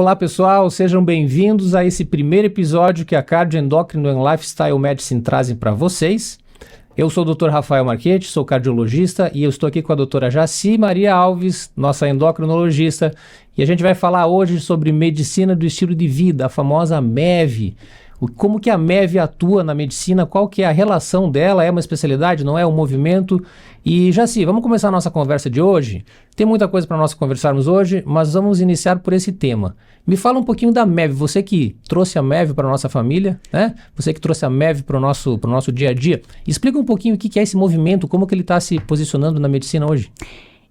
Olá pessoal, sejam bem-vindos a esse primeiro episódio que a Cardio Endocrino and Lifestyle Medicine trazem para vocês. Eu sou o Dr. Rafael Marchetti, sou cardiologista e eu estou aqui com a doutora Jaci Maria Alves, nossa endocrinologista, e a gente vai falar hoje sobre medicina do estilo de vida, a famosa MEV. Como que a MEV atua na medicina, qual que é a relação dela, é uma especialidade, não é um movimento? E Jaci, vamos começar a nossa conversa de hoje? Tem muita coisa para nós conversarmos hoje, mas vamos iniciar por esse tema. Me fala um pouquinho da MEV, você que trouxe a MEV para a nossa família, né? Você que trouxe a MEV para o nosso dia a dia. Explica um pouquinho o que é esse movimento, como que ele está se posicionando na medicina hoje.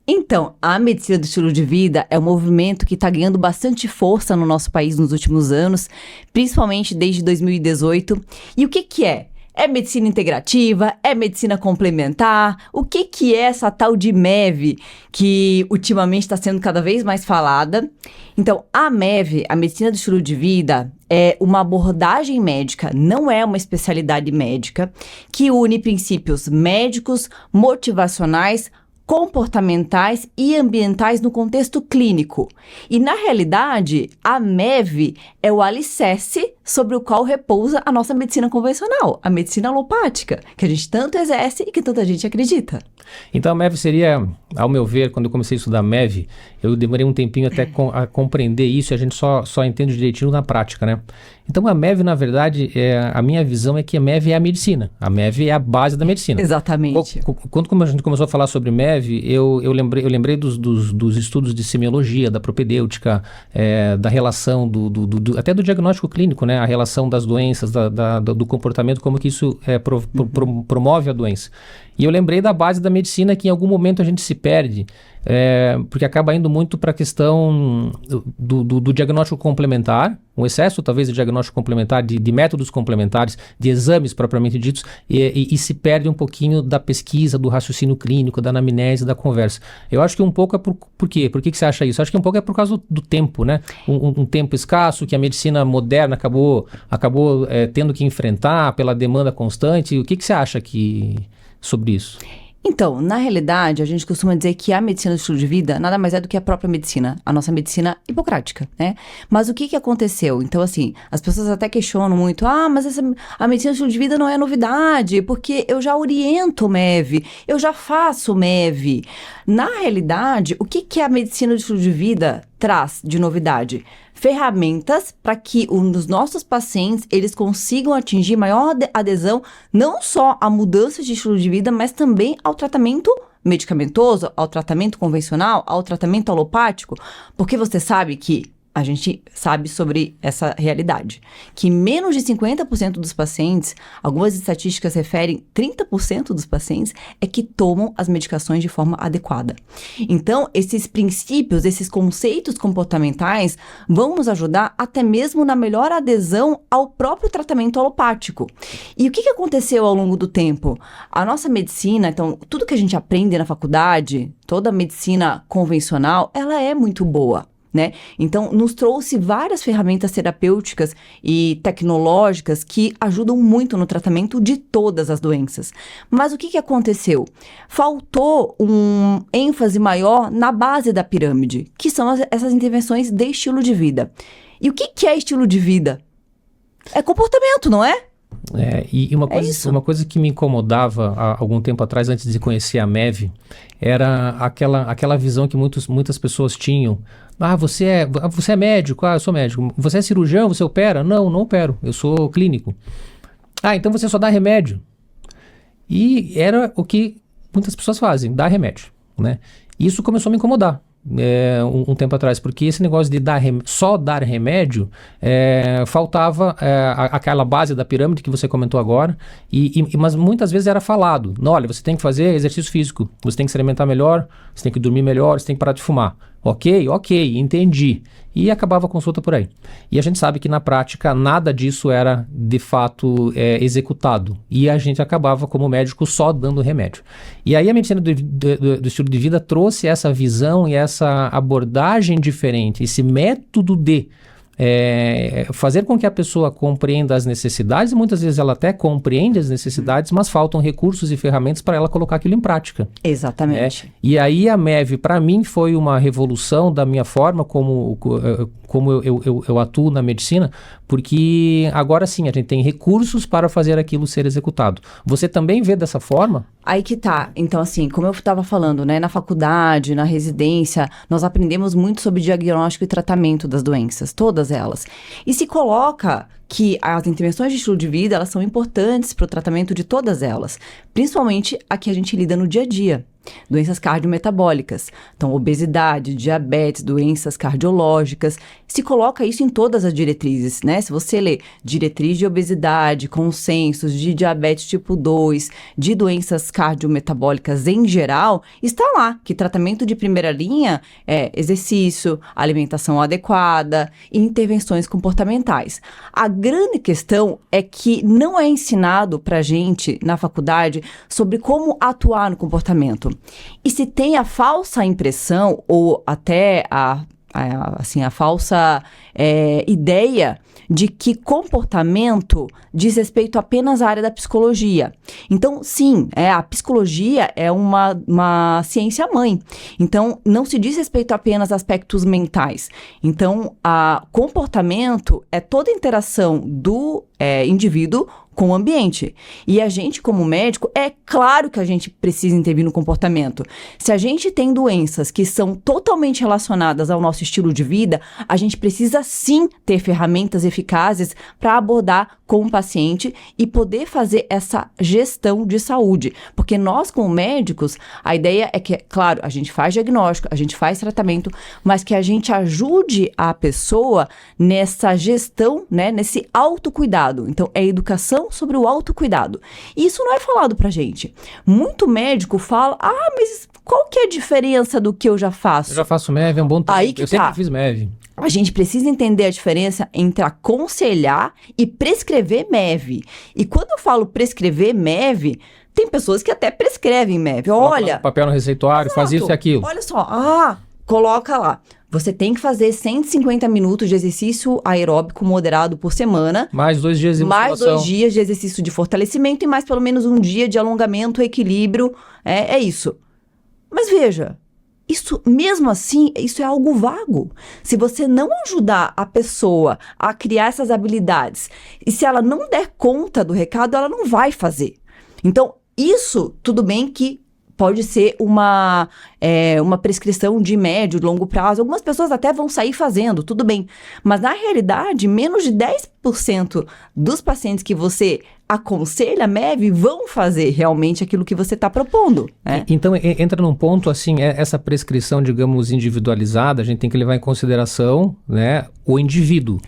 Então, a medicina do estilo de vida é um movimento que está ganhando bastante força no nosso país nos últimos anos, principalmente desde 2018. E o que é? É medicina integrativa? É medicina complementar? O que é essa tal de MEV que ultimamente está sendo cada vez mais falada? Então, a MEV, a medicina do estilo de vida, é uma abordagem médica, não é uma especialidade médica, que une princípios médicos, motivacionais, comportamentais e ambientais no contexto clínico. E, na realidade, a MEV é o alicerce sobre o qual repousa a nossa medicina convencional, a medicina alopática, que a gente tanto exerce e que tanta gente acredita. Então, a MEV seria, ao meu ver, quando eu comecei a estudar MEV, eu demorei um tempinho até a compreender isso e a gente só entende direitinho na prática, né? Então, a MEV, na verdade, a minha visão é que a MEV é a medicina. A MEV é a base da medicina. Exatamente. Quando a gente começou a falar sobre MEV, eu lembrei dos estudos de semiologia, da propedêutica, da relação até do diagnóstico clínico, né? A relação das doenças, do comportamento, como que isso promove a doença. E eu lembrei da base da medicina que em algum momento a gente se perde, porque acaba indo muito para a questão do diagnóstico complementar, um excesso talvez de diagnóstico complementar, de métodos complementares, de exames propriamente ditos, e se perde um pouquinho da pesquisa, do raciocínio clínico, da anamnese, da conversa. Eu acho que um pouco é por quê? Por que você acha isso? Acho que um pouco é por causa do tempo, né? Um tempo escasso que a medicina moderna acabou tendo que enfrentar pela demanda constante. O que você acha sobre isso? Então, na realidade, a gente costuma dizer que a medicina do estilo de vida nada mais é do que a própria medicina, a nossa medicina hipocrática, né? Mas o que aconteceu? Então, assim, as pessoas até questionam muito, mas a medicina do estilo de vida não é novidade, porque eu já oriento o MEV, eu já faço o MEV. Na realidade, o que a medicina do estilo de vida traz de novidade? Ferramentas para que os nossos pacientes eles consigam atingir maior adesão não só à mudança de estilo de vida, mas também ao tratamento medicamentoso, ao tratamento convencional, ao tratamento alopático, porque você sabe que a gente sabe sobre essa realidade, que menos de 50% dos pacientes, algumas estatísticas referem 30% dos pacientes, é que tomam as medicações de forma adequada. Então, esses princípios, esses conceitos comportamentais vão nos ajudar até mesmo na melhor adesão ao próprio tratamento alopático. E o que aconteceu ao longo do tempo? A nossa medicina, então, tudo que a gente aprende na faculdade, toda a medicina convencional, ela é muito boa, né? Então, nos trouxe várias ferramentas terapêuticas e tecnológicas que ajudam muito no tratamento de todas as doenças. Mas o que aconteceu? Faltou um ênfase maior na base da pirâmide, que são essas intervenções de estilo de vida. E o que é estilo de vida? É comportamento, não é? E uma coisa que me incomodava há algum tempo atrás, antes de conhecer a MEV, era aquela visão que muitas pessoas tinham. Você é médico? Eu sou médico. Você é cirurgião? Você opera? Não opero. Eu sou clínico. Então você só dá remédio. E era o que muitas pessoas fazem, dar remédio, né? Isso começou a me incomodar. Um tempo atrás, porque esse negócio de só dar remédio, faltava aquela base da pirâmide que você comentou agora, mas muitas vezes era falado, olha, você tem que fazer exercício físico, você tem que se alimentar melhor, você tem que dormir melhor, você tem que parar de fumar. Ok, entendi. E acabava a consulta por aí. E a gente sabe que na prática nada disso era de fato executado. E a gente acabava como médico só dando remédio. E aí a medicina do estilo de vida trouxe essa visão e essa abordagem diferente, esse método de fazer com que a pessoa compreenda as necessidades, e muitas vezes ela até compreende as necessidades, mas faltam recursos e ferramentas para ela colocar aquilo em prática. Exatamente. E aí a MEV, para mim, foi uma revolução da minha forma como eu atuo na medicina, porque agora sim a gente tem recursos para fazer aquilo ser executado. Você também vê dessa forma? Aí que tá. Então, assim, como eu estava falando, né, na faculdade, na residência, nós aprendemos muito sobre diagnóstico e tratamento das doenças, todas elas. E se coloca que as intervenções de estilo de vida, elas são importantes para o tratamento de todas elas, principalmente a que a gente lida no dia a dia. Doenças cardiometabólicas, então obesidade, diabetes, doenças cardiológicas, se coloca isso em todas as diretrizes, né? Se você lê diretriz de obesidade, consensos de diabetes tipo 2, de doenças cardiometabólicas em geral, está lá que tratamento de primeira linha é exercício, alimentação adequada e intervenções comportamentais. A grande questão é que não é ensinado pra gente na faculdade sobre como atuar no comportamento. E se tem a falsa impressão ou até a falsa ideia de que comportamento diz respeito apenas à área da psicologia. Então, sim, a psicologia é uma ciência mãe. Então, não se diz respeito apenas a aspectos mentais. Então, comportamento é toda a interação do indivíduo com o ambiente. E a gente, como médico, é claro que a gente precisa intervir no comportamento. Se a gente tem doenças que são totalmente relacionadas ao nosso estilo de vida, a gente precisa sim ter ferramentas eficazes para abordar com o paciente e poder fazer essa gestão de saúde. Porque nós, como médicos, a ideia é que, claro, a gente faz diagnóstico, a gente faz tratamento, mas que a gente ajude a pessoa nessa gestão, né, nesse autocuidado. Então, é educação sobre o autocuidado. E isso não é falado pra gente. Muito médico fala, mas qual que é a diferença do que eu já faço? Eu já faço MEV há um bom tempo. Eu sempre fiz MEV. A gente precisa entender a diferença entre aconselhar e prescrever MEV. E quando eu falo prescrever MEV, tem pessoas que até prescrevem MEV. Olha, papel no receituário, faz isso e aquilo. Olha só, coloca lá. Você tem que fazer 150 minutos de exercício aeróbico moderado por semana. Mais 2 dias de musculação. Mais 2 dias de exercício de fortalecimento e mais pelo menos 1 dia de alongamento, equilíbrio. É isso. Mas veja, isso, mesmo assim, isso é algo vago. Se você não ajudar a pessoa a criar essas habilidades, e se ela não der conta do recado, ela não vai fazer. Então, isso, tudo bem que pode ser uma prescrição de médio, longo prazo. Algumas pessoas até vão sair fazendo, tudo bem. Mas, na realidade, menos de 10% dos pacientes que você aconselha MEV vão fazer realmente aquilo que você está propondo. Né? Então, entra num ponto, assim, essa prescrição, digamos, individualizada, a gente tem que levar em consideração, né, o indivíduo.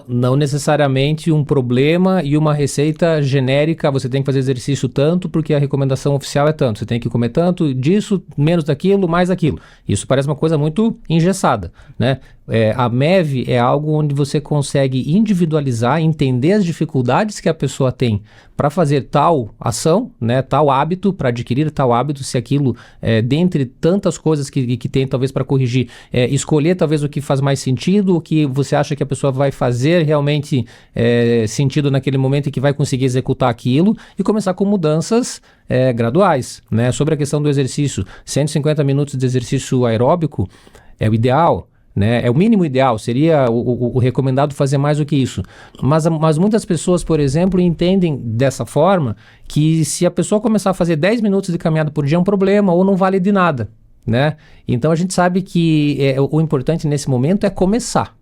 Não necessariamente um problema e uma receita genérica, você tem que fazer exercício tanto porque a recomendação oficial é tanto, você tem que comer tanto disso, menos daquilo, mais aquilo. Isso parece uma coisa muito engessada, né? A MEV é algo onde você consegue individualizar, entender as dificuldades que a pessoa tem para fazer tal ação, né, tal hábito, para adquirir tal hábito, se aquilo, dentre tantas coisas que tem talvez para corrigir, escolher talvez o que faz mais sentido, o que você acha que a pessoa vai fazer realmente sentido naquele momento e que vai conseguir executar aquilo, e começar com mudanças graduais, né? Sobre a questão do exercício, 150 minutos de exercício aeróbico é o ideal, né? É o mínimo ideal, seria o recomendado fazer mais do que isso. Mas muitas pessoas, por exemplo, entendem dessa forma que se a pessoa começar a fazer 10 minutos de caminhada por dia é um problema ou não vale de nada, né? Então a gente sabe que o importante nesse momento é começar.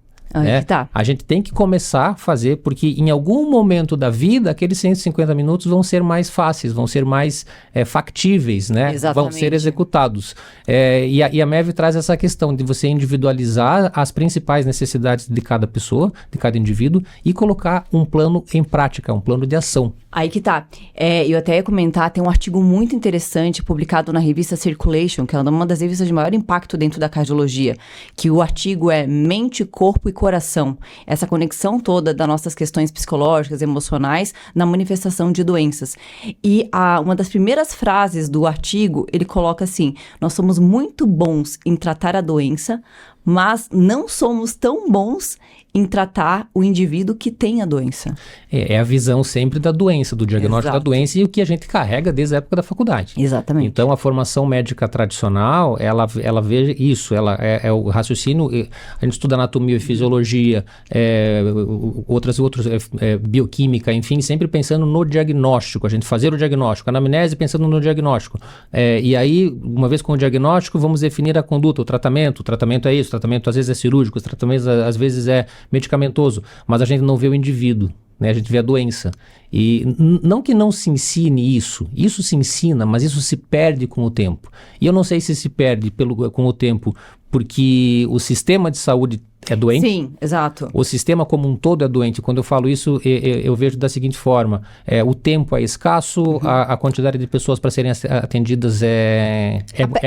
Tá. A gente tem que começar a fazer, porque em algum momento da vida, aqueles 150 minutos vão ser mais fáceis, vão ser mais factíveis, né? Exatamente. Vão ser executados. E a MEV traz essa questão de você individualizar as principais necessidades de cada pessoa, de cada indivíduo, e colocar um plano em prática, um plano de ação. Aí que tá. Eu até ia comentar, tem um artigo muito interessante publicado na revista Circulation, que é uma das revistas de maior impacto dentro da cardiologia, que o artigo é Mente, Corpo e Coração. Essa conexão toda das nossas questões psicológicas, emocionais, na manifestação de doenças. E uma das primeiras frases do artigo, ele coloca assim: nós somos muito bons em tratar a doença, mas não somos tão bons em tratar o indivíduo que tem a doença. É a visão sempre da doença, do diagnóstico Exato. da doença e o que a gente carrega desde a época da faculdade. Exatamente. Então, a formação médica tradicional, ela vê isso, ela é o raciocínio, a gente estuda anatomia e fisiologia, outros, bioquímica, enfim, sempre pensando no diagnóstico, a gente fazer o diagnóstico, anamnese pensando no diagnóstico. E aí, uma vez com o diagnóstico, vamos definir a conduta, o tratamento é isso, o tratamento às vezes é cirúrgico, o tratamento às vezes é medicamentoso, mas a gente não vê o indivíduo, né? A gente vê a doença. E não que não se ensine isso se ensina, mas isso se perde com o tempo. E eu não sei se perde com o tempo porque o sistema de saúde é doente. Sim, exato. O sistema como um todo é doente. Quando eu falo isso, eu vejo da seguinte forma: o tempo é escasso, a quantidade de pessoas para serem atendidas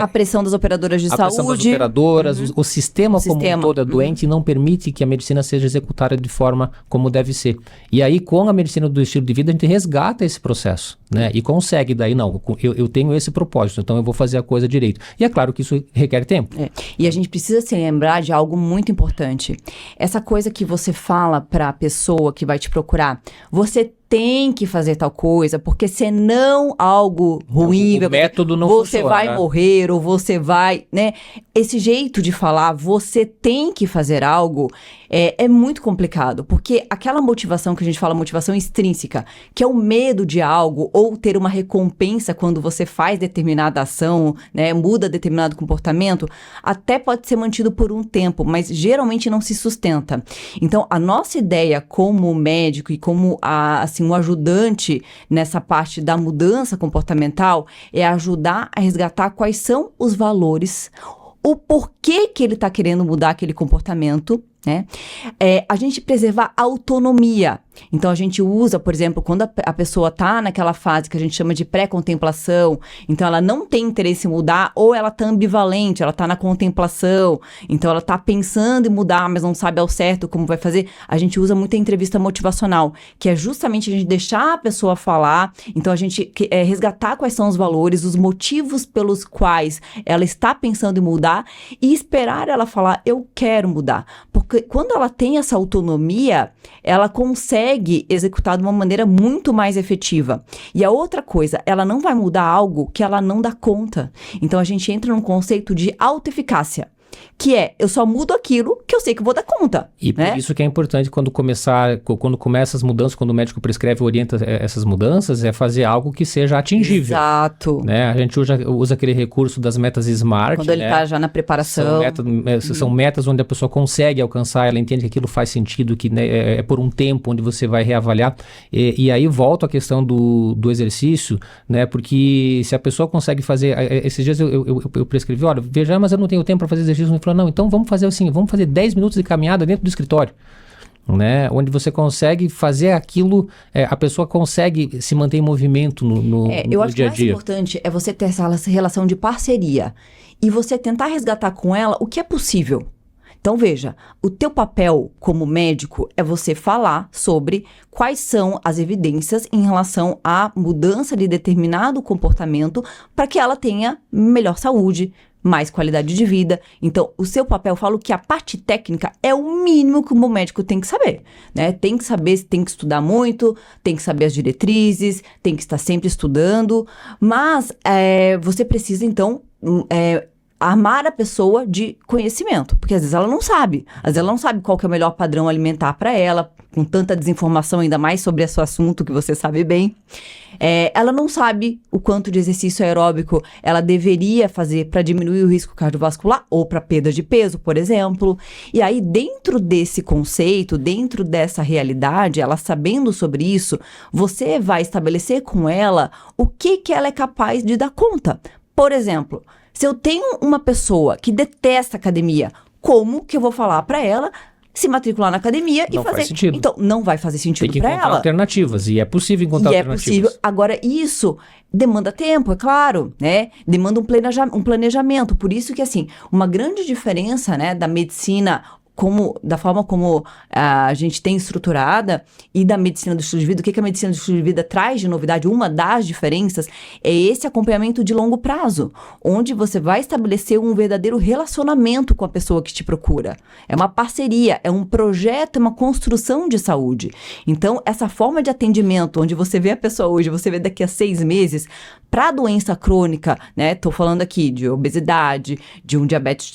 a pressão das operadoras de saúde. A pressão das operadoras, o sistema como um todo é doente e não permite que a medicina seja executada de forma como deve ser. E aí, com a medicina do estilo de vida, a gente resgata esse processo, né? E consegue daí, não, eu tenho esse propósito, então eu vou fazer a coisa direito. E é claro que isso requer tempo. E a gente precisa se lembrar de algo muito importante. Essa coisa que você fala para a pessoa que vai te procurar, você tem que fazer tal coisa, porque senão algo ruim... O método não você funciona, vai né? morrer, ou você vai, né? Esse jeito de falar, você tem que fazer algo, é muito complicado, porque aquela motivação que a gente fala, motivação extrínseca, que é o medo de algo, ou ter uma recompensa quando você faz determinada ação, né? Muda determinado comportamento, até pode ser mantido por um tempo, mas geralmente não se sustenta. Então, a nossa ideia como médico e como um ajudante nessa parte da mudança comportamental é ajudar a resgatar quais são os valores, o porquê que ele está querendo mudar aquele comportamento, né? A gente preservar a autonomia. Então, a gente usa, por exemplo, quando a pessoa está naquela fase que a gente chama de pré-contemplação, então ela não tem interesse em mudar, ou ela está ambivalente, ela está na contemplação, então ela está pensando em mudar, mas não sabe ao certo como vai fazer, a gente usa muito a entrevista motivacional, que é justamente a gente deixar a pessoa falar, então a gente resgatar quais são os valores, os motivos pelos quais ela está pensando em mudar, e esperar ela falar, eu quero mudar. Porque quando ela tem essa autonomia, ela consegue executar de uma maneira muito mais efetiva. E a outra coisa, ela não vai mudar algo que ela não dá conta. Então, a gente entra num conceito de autoeficácia, que eu só mudo aquilo que eu sei que eu vou dar conta. E né? por isso que é importante quando começa as mudanças, quando o médico prescreve ou orienta essas mudanças, é fazer algo que seja atingível. Exato. Né? A gente usa aquele recurso das metas SMART. Quando ele está já na preparação. São metas onde a pessoa consegue alcançar, ela entende que aquilo faz sentido, que né, é por um tempo onde você vai reavaliar. E aí volto à questão do exercício, né? Porque se a pessoa consegue fazer... Esses dias eu prescrevi, olha, veja, mas eu não tenho tempo para fazer exercício. Ele falou, não, então vamos fazer assim, vamos fazer 10 minutos de caminhada dentro do escritório, né? Onde você consegue fazer aquilo, a pessoa consegue se manter em movimento no dia a dia. Eu acho que o mais importante é você ter essa relação de parceria e você tentar resgatar com ela o que é possível. Então, veja, o teu papel como médico é você falar sobre quais são as evidências em relação à mudança de determinado comportamento para que ela tenha melhor saúde, mais qualidade de vida. Então, o seu papel, eu falo que a parte técnica é o mínimo que o médico tem que saber, né? Tem que saber, tem que estudar muito, tem que saber as diretrizes, tem que estar sempre estudando, mas você precisa, então, armar a pessoa de conhecimento, porque às vezes ela não sabe, qual que é o melhor padrão alimentar para ela, com tanta desinformação, ainda mais sobre esse assunto que você sabe bem. Ela não sabe o quanto de exercício aeróbico ela deveria fazer para diminuir o risco cardiovascular ou para perda de peso, por exemplo. E aí, dentro desse conceito, dentro dessa realidade, ela sabendo sobre isso, você vai estabelecer com ela o que ela é capaz de dar conta. Por exemplo, se eu tenho uma pessoa que detesta academia, como que eu vou falar para ela se matricular na academia e não fazer? Faz sentido. Então, não vai fazer sentido para ela. Tem que encontrar alternativas, e é possível encontrar alternativas. É possível. Agora, isso demanda tempo, é claro, né? Demanda um planejamento. Por isso que, assim, uma grande diferença, né, da medicina da forma como a gente tem estruturada e da medicina do estilo de vida, o que a medicina do estilo de vida traz de novidade, uma das diferenças é esse acompanhamento de longo prazo, onde você vai estabelecer um verdadeiro relacionamento com a pessoa que te procura. É uma parceria, é um projeto, é uma construção de saúde. Então, essa forma de atendimento, onde você vê a pessoa hoje, você vê daqui a 6 meses, para doença crônica, né? Tô falando aqui de obesidade, de um diabetes,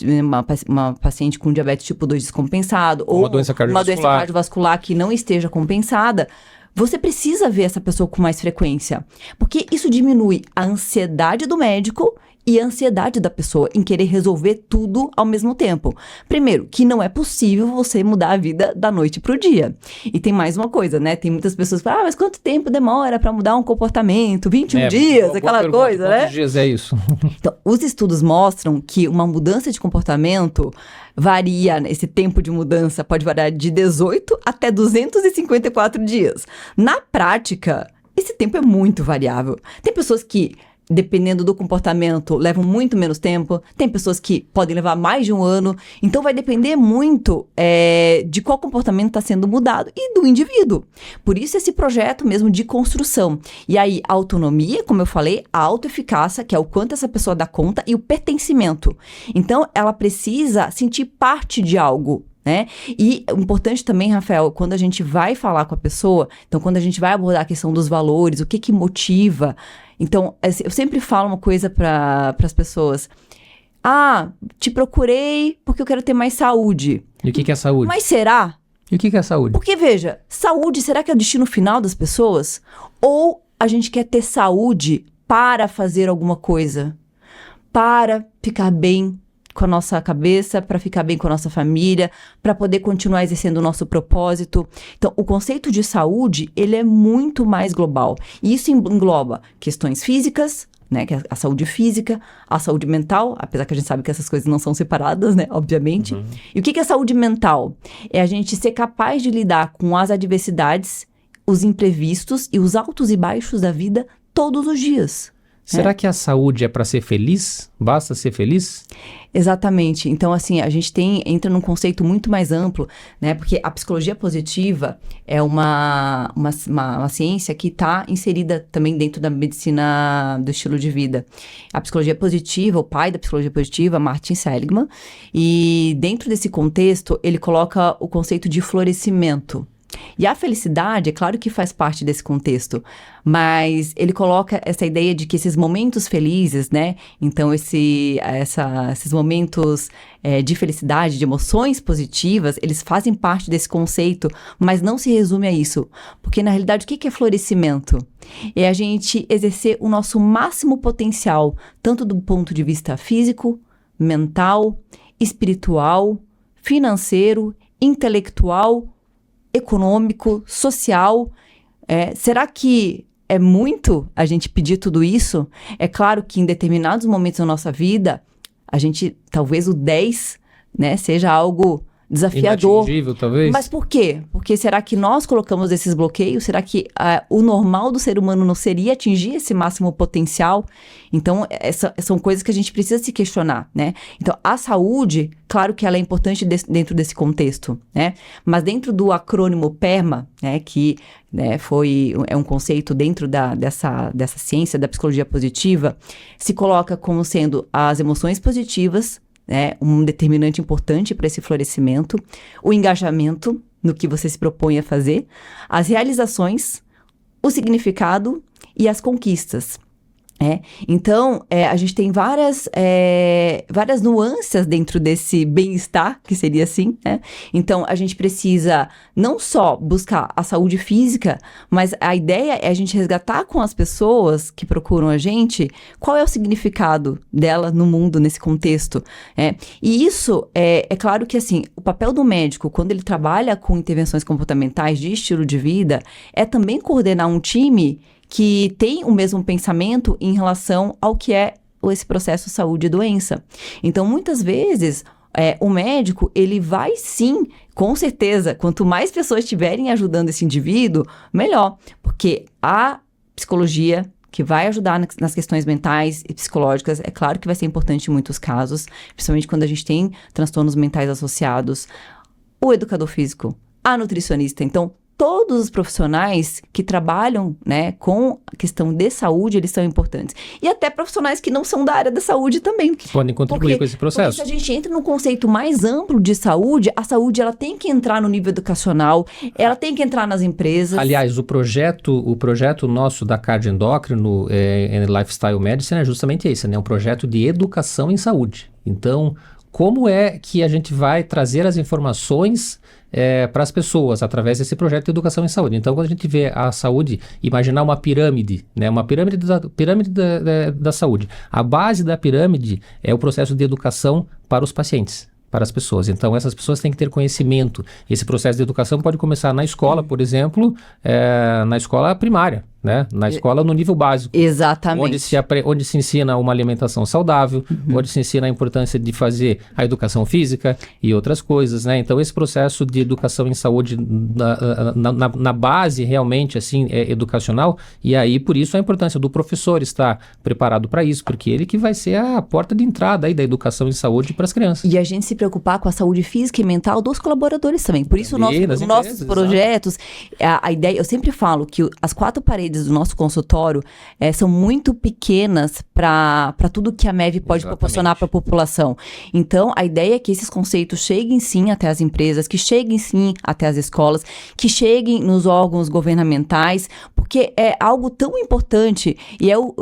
uma paciente com diabetes tipo 2 descompensado, ou uma doença cardiovascular que não esteja compensada, você precisa ver essa pessoa com mais frequência, porque isso diminui a ansiedade do médico e a ansiedade da pessoa em querer resolver tudo ao mesmo tempo. Primeiro, que não é possível você mudar a vida da noite pro dia. E tem mais uma coisa, né? Tem muitas pessoas que falam, mas quanto tempo demora para mudar um comportamento? 21 dias, aquela coisa, né? Quantos dias é isso? Então, os estudos mostram que uma mudança de comportamento varia, esse tempo de mudança pode variar de 18 até 254 dias. Na prática, esse tempo é muito variável. Tem pessoas que, dependendo do comportamento, levam muito menos tempo. Tem pessoas que podem levar mais de um ano. Então, vai depender muito de qual comportamento está sendo mudado e do indivíduo. Por isso, esse projeto mesmo de construção. E aí, a autonomia, como eu falei, a autoeficácia, que é o quanto essa pessoa dá conta, e o pertencimento. Então, ela precisa sentir parte de algo, né? E o importante também, Rafael, quando a gente vai falar com a pessoa, então quando a gente vai abordar a questão dos valores, o que motiva. Então, eu sempre falo uma coisa para as pessoas. Te procurei porque eu quero ter mais saúde. E o que é saúde? Mas será? E o que é saúde? Porque, veja, saúde, será que é o destino final das pessoas? Ou a gente quer ter saúde para fazer alguma coisa? Para ficar bem com a nossa cabeça, para ficar bem com a nossa família, para poder continuar exercendo o nosso propósito. Então, o conceito de saúde, ele é muito mais global. E isso engloba questões físicas, né, que é a saúde física, a saúde mental, apesar que a gente sabe que essas coisas não são separadas, né, obviamente. Uhum. E o que é saúde mental? É a gente ser capaz de lidar com as adversidades, os imprevistos e os altos e baixos da vida todos os dias. Será que a saúde é para ser feliz? Basta ser feliz? Exatamente. Então, assim, a gente entra num conceito muito mais amplo, né? Porque a psicologia positiva é uma ciência que está inserida também dentro da medicina do estilo de vida. A psicologia positiva, o pai da psicologia positiva, Martin Seligman, e dentro desse contexto, ele coloca o conceito de florescimento. E a felicidade, é claro que faz parte desse contexto, mas ele coloca essa ideia de que esses momentos felizes, né? Então, esses momentos de felicidade, de emoções positivas, eles fazem parte desse conceito, mas não se resume a isso. Porque, na realidade, o que é florescimento? É a gente exercer o nosso máximo potencial, tanto do ponto de vista físico, mental, espiritual, financeiro, intelectual, econômico, social. Será que é muito a gente pedir tudo isso? É claro que em determinados momentos da nossa vida, talvez o 10, né, seja algo desafiador. Inatingível, talvez. Mas por quê? Porque será que nós colocamos esses bloqueios? Será que o normal do ser humano não seria atingir esse máximo potencial? Então, são coisas que a gente precisa se questionar, né? Então, a saúde, claro que ela é importante dentro desse contexto, né? Mas dentro do acrônimo PERMA, né, que é um conceito dentro dessa ciência da psicologia positiva, se coloca como sendo as emoções positivas, um determinante importante para esse florescimento, o engajamento no que você se propõe a fazer, as realizações, o significado e as conquistas. Então, a gente tem várias nuances dentro desse bem-estar, que seria assim, né? Então, a gente precisa não só buscar a saúde física, mas a ideia é a gente resgatar com as pessoas que procuram a gente qual é o significado dela no mundo, nesse contexto. E isso, é claro que assim, o papel do médico, quando ele trabalha com intervenções comportamentais de estilo de vida, é também coordenar um time que tem o mesmo pensamento em relação ao que é esse processo saúde e doença. Então, muitas vezes, o médico, ele vai sim, com certeza, quanto mais pessoas estiverem ajudando esse indivíduo, melhor. Porque a psicologia, que vai ajudar nas questões mentais e psicológicas, é claro que vai ser importante em muitos casos, principalmente quando a gente tem transtornos mentais associados. o educador físico, a nutricionista. Então, todos os profissionais que trabalham, né, com a questão de saúde, eles são importantes. E até profissionais que não são da área da saúde também. Podem contribuir com esse processo. Porque se a gente entra num conceito mais amplo de saúde, a saúde ela tem que entrar no nível educacional, ela tem que entrar nas empresas. Aliás, o projeto nosso da Cardioendócrino Lifestyle Medicine é justamente esse, né? Um projeto de educação em saúde. Então, como é que a gente vai trazer as informações para as pessoas através desse projeto de educação em saúde? Então, quando a gente vê a saúde, imaginar uma pirâmide, né? Uma pirâmide da saúde. A base da pirâmide é o processo de educação para os pacientes, para as pessoas. Então, essas pessoas têm que ter conhecimento. Esse processo de educação pode começar na escola, por exemplo, na escola primária, né? Na escola no nível básico. Exatamente. Onde se ensina uma alimentação saudável, onde se ensina a importância de fazer a educação física e outras coisas, né? Então, esse processo de educação em saúde na base realmente, assim, educacional, e aí, por isso, a importância do professor estar preparado para isso, porque ele que vai ser a porta de entrada aí da educação em saúde para as crianças. E a gente se preocupar com a saúde física e mental dos colaboradores também. Por isso, Também, nossos projetos, a ideia, eu sempre falo que as 4 paredes do nosso consultório são muito pequenas para tudo que a MEV pode proporcionar para a população. Então, a ideia é que esses conceitos cheguem sim até as empresas, que cheguem sim até as escolas, que cheguem nos órgãos governamentais, porque é algo tão importante e eu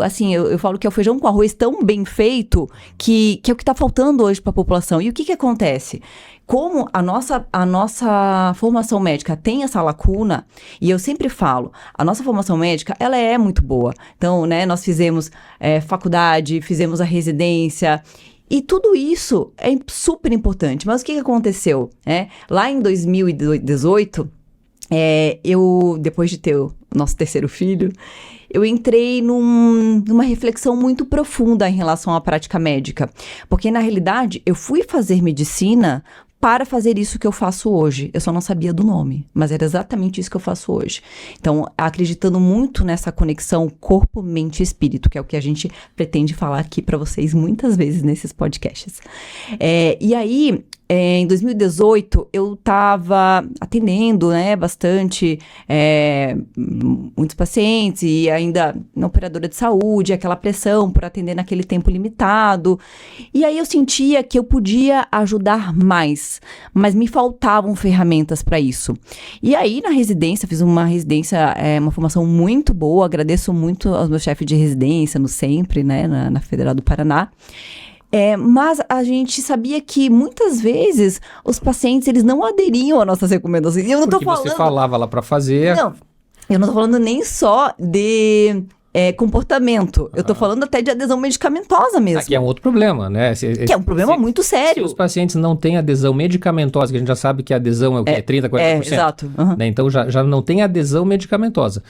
falo que é o feijão com arroz tão bem feito que é o que está faltando hoje para a população. E o que acontece? Como a nossa formação médica tem essa lacuna, e eu sempre falo, a nossa formação médica, ela é muito boa. Então, né, nós fizemos faculdade, fizemos a residência, e tudo isso é super importante. Mas o que aconteceu? Lá em 2018, eu, depois de ter o nosso terceiro filho, eu entrei numa reflexão muito profunda em relação à prática médica. Porque, na realidade, eu fui fazer medicina para fazer isso que eu faço hoje. Eu só não sabia do nome, mas era exatamente isso que eu faço hoje. Então, acreditando muito nessa conexão corpo, mente e espírito, que é o que a gente pretende falar aqui para vocês muitas vezes nesses podcasts. E aí, em 2018, eu estava atendendo, né, bastante, muitos pacientes e ainda na operadora de saúde, aquela pressão por atender naquele tempo limitado. E aí eu sentia que eu podia ajudar mais, mas me faltavam ferramentas para isso. E aí na residência, fiz uma residência, uma formação muito boa, agradeço muito aos meus chefes de residência, no Sempre, né, na Federal do Paraná. Mas a gente sabia que muitas vezes os pacientes eles não aderiam às nossas recomendações. E eu não tô falando... você falava lá para fazer... Não, eu não tô falando nem só de comportamento. Eu tô falando até de adesão medicamentosa mesmo. Aqui é um outro problema, né? Que é um problema muito sério. Se os pacientes não têm adesão medicamentosa, que a gente já sabe que a adesão é o quê? 30%, 40%. Exato. Né? Então já não tem adesão medicamentosa.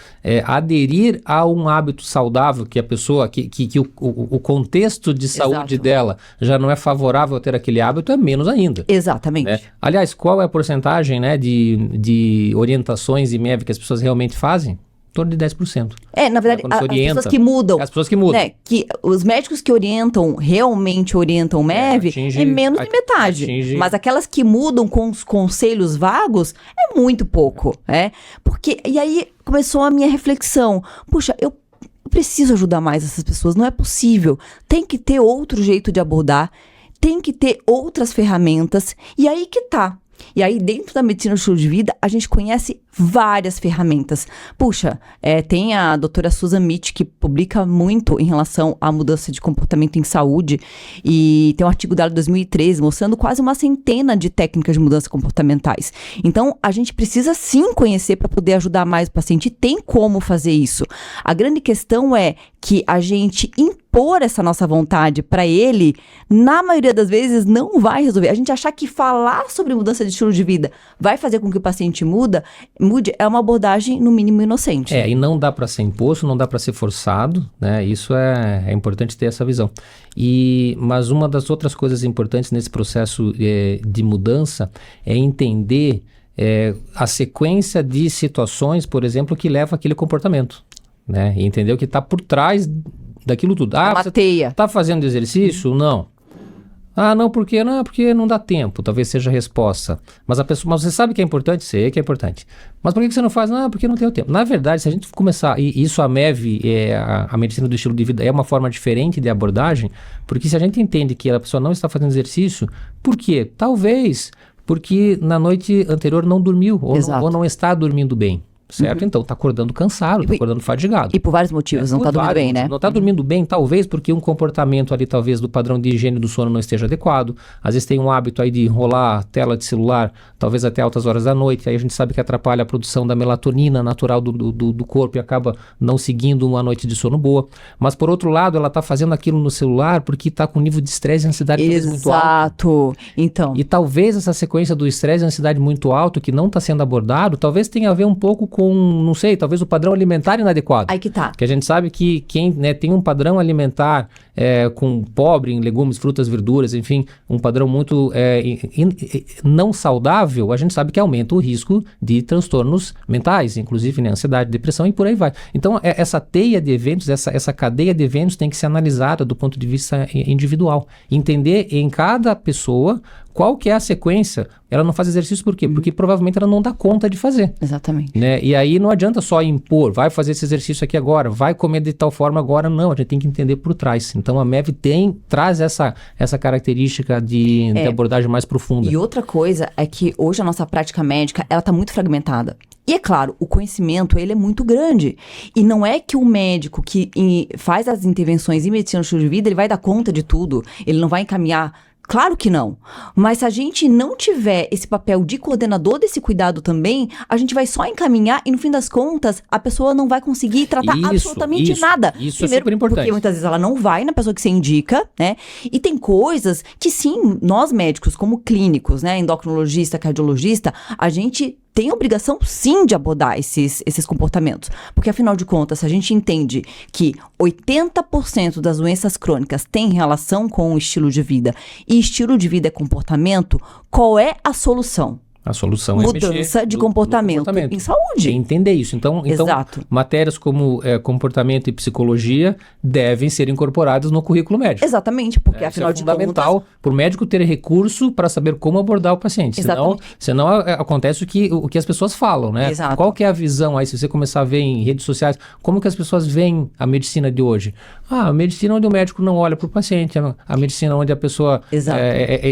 Aderir a um hábito saudável que a pessoa, que o contexto de saúde Exato. dela já não é favorável a ter aquele hábito, é menos ainda. Exatamente. Né? Aliás, qual é a porcentagem, né, de orientações e MEV que as pessoas realmente fazem? Em torno de 10%. Na verdade, as pessoas que mudam. As pessoas que mudam. Né, que os médicos que realmente orientam MEV, é menos de metade. Mas aquelas que mudam com os conselhos vagos, é muito pouco. E aí começou a minha reflexão. Puxa, eu preciso ajudar mais essas pessoas, não é possível. Tem que ter outro jeito de abordar, tem que ter outras ferramentas. E aí que tá. E aí, dentro da medicina do estilo de vida, a gente conhece várias ferramentas. Puxa, tem a doutora Susan Mitch, que publica muito em relação à mudança de comportamento em saúde, e tem um artigo dela de 2013 mostrando quase uma centena de técnicas de mudança comportamentais. Então, a gente precisa sim conhecer para poder ajudar mais o paciente, e tem como fazer isso. A grande questão é que a gente impor essa nossa vontade para ele, na maioria das vezes, não vai resolver. A gente achar que falar sobre mudança de estilo de vida vai fazer com que o paciente mude, é uma abordagem, no mínimo, inocente. E não dá para ser imposto, não dá para ser forçado, né? Isso é importante ter essa visão. Mas uma das outras coisas importantes nesse processo de mudança é entender a sequência de situações, por exemplo, que leva àquele comportamento, né? E entender o que está por trás daquilo tudo. Uma teia. Está fazendo exercício? Não. Ah, não, por quê? Não, porque não dá tempo, talvez seja a resposta. Mas você sabe que é importante? Sei que é importante. Mas por que você não faz? Não, porque não tem o tempo. Na verdade, se a gente começar, e isso a MEV, a medicina do estilo de vida, é uma forma diferente de abordagem, porque se a gente entende que a pessoa não está fazendo exercício, por quê? Talvez porque na noite anterior não dormiu, ou não está dormindo bem. Certo? Então, tá acordando cansado, tá acordando fadigado. E por vários motivos, não tá dormindo bem, né? Não tá dormindo bem, talvez porque um comportamento ali, talvez do padrão de higiene do sono não esteja adequado. Às vezes tem um hábito aí de enrolar a tela de celular, talvez até altas horas da noite. Aí a gente sabe que atrapalha a produção da melatonina natural do corpo e acaba não seguindo uma noite de sono boa. Mas por outro lado, ela tá fazendo aquilo no celular porque tá com um nível de estresse e ansiedade muito alto. Então. E talvez essa sequência do estresse e ansiedade muito alto, que não tá sendo abordado, talvez tenha a ver um pouco com, não sei, talvez o padrão alimentar inadequado. Aí que tá. Que a gente sabe que quem, né, tem um padrão alimentar com pobre em legumes, frutas, verduras, enfim, um padrão muito não saudável, a gente sabe que aumenta o risco de transtornos mentais, inclusive, né, ansiedade, depressão e por aí vai. Então, essa teia de eventos, essa cadeia de eventos tem que ser analisada do ponto de vista individual. Entender em cada pessoa qual que é a sequência. Ela não faz exercício por quê? Porque provavelmente ela não dá conta de fazer. Exatamente. Né? E aí não adianta só impor, vai fazer esse exercício aqui agora, vai comer de tal forma agora, não, a gente tem que entender por trás. Então a MEV traz essa característica de abordagem mais profunda. E outra coisa é que hoje a nossa prática médica, ela tá muito fragmentada. E é claro, o conhecimento, ele é muito grande. E não é que o médico que faz as intervenções em medicina do estilo de vida, ele vai dar conta de tudo, ele não vai encaminhar. Claro que não. Mas se a gente não tiver esse papel de coordenador desse cuidado também, a gente vai só encaminhar e no fim das contas, a pessoa não vai conseguir tratar absolutamente nada. Isso primeiro, é super importante. Porque muitas vezes ela não vai na pessoa que você indica, né? E tem coisas que sim, nós médicos, como clínicos, né? Endocrinologista, cardiologista, a gente tem obrigação, sim, de abordar esses comportamentos. Porque, afinal de contas, se a gente entende que 80% das doenças crônicas têm relação com o estilo de vida e estilo de vida é comportamento, qual é a solução? A solução mudança de comportamento em saúde. É entender isso. Então matérias como comportamento e psicologia devem ser incorporadas no currículo médico. Exatamente, porque afinal de contas... É fundamental para o médico ter recurso para saber como abordar o paciente. Senão acontece o que as pessoas falam, né? Exato. Qual que é a visão aí, se você começar a ver em redes sociais, como que as pessoas veem a medicina de hoje? A medicina onde o médico não olha para o paciente, a medicina onde a pessoa... Exato.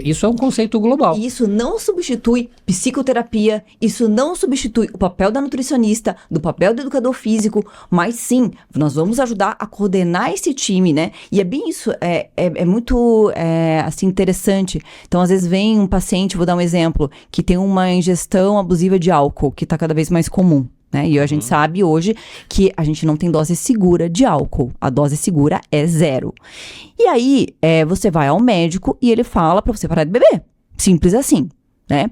Isso é um conceito global. E isso não substitui psicoterapia, isso não substitui o papel da nutricionista, do papel do educador físico, mas sim, nós vamos ajudar a coordenar esse time, né? E é bem isso, é muito assim, interessante. Então, às vezes vem um paciente, vou dar um exemplo, que tem uma ingestão abusiva de álcool, que está cada vez mais comum. Né? E a gente sabe hoje que a gente não tem dose segura de álcool. A dose segura é 0. E aí, você vai ao médico e ele fala para você parar de beber. Simples assim, né?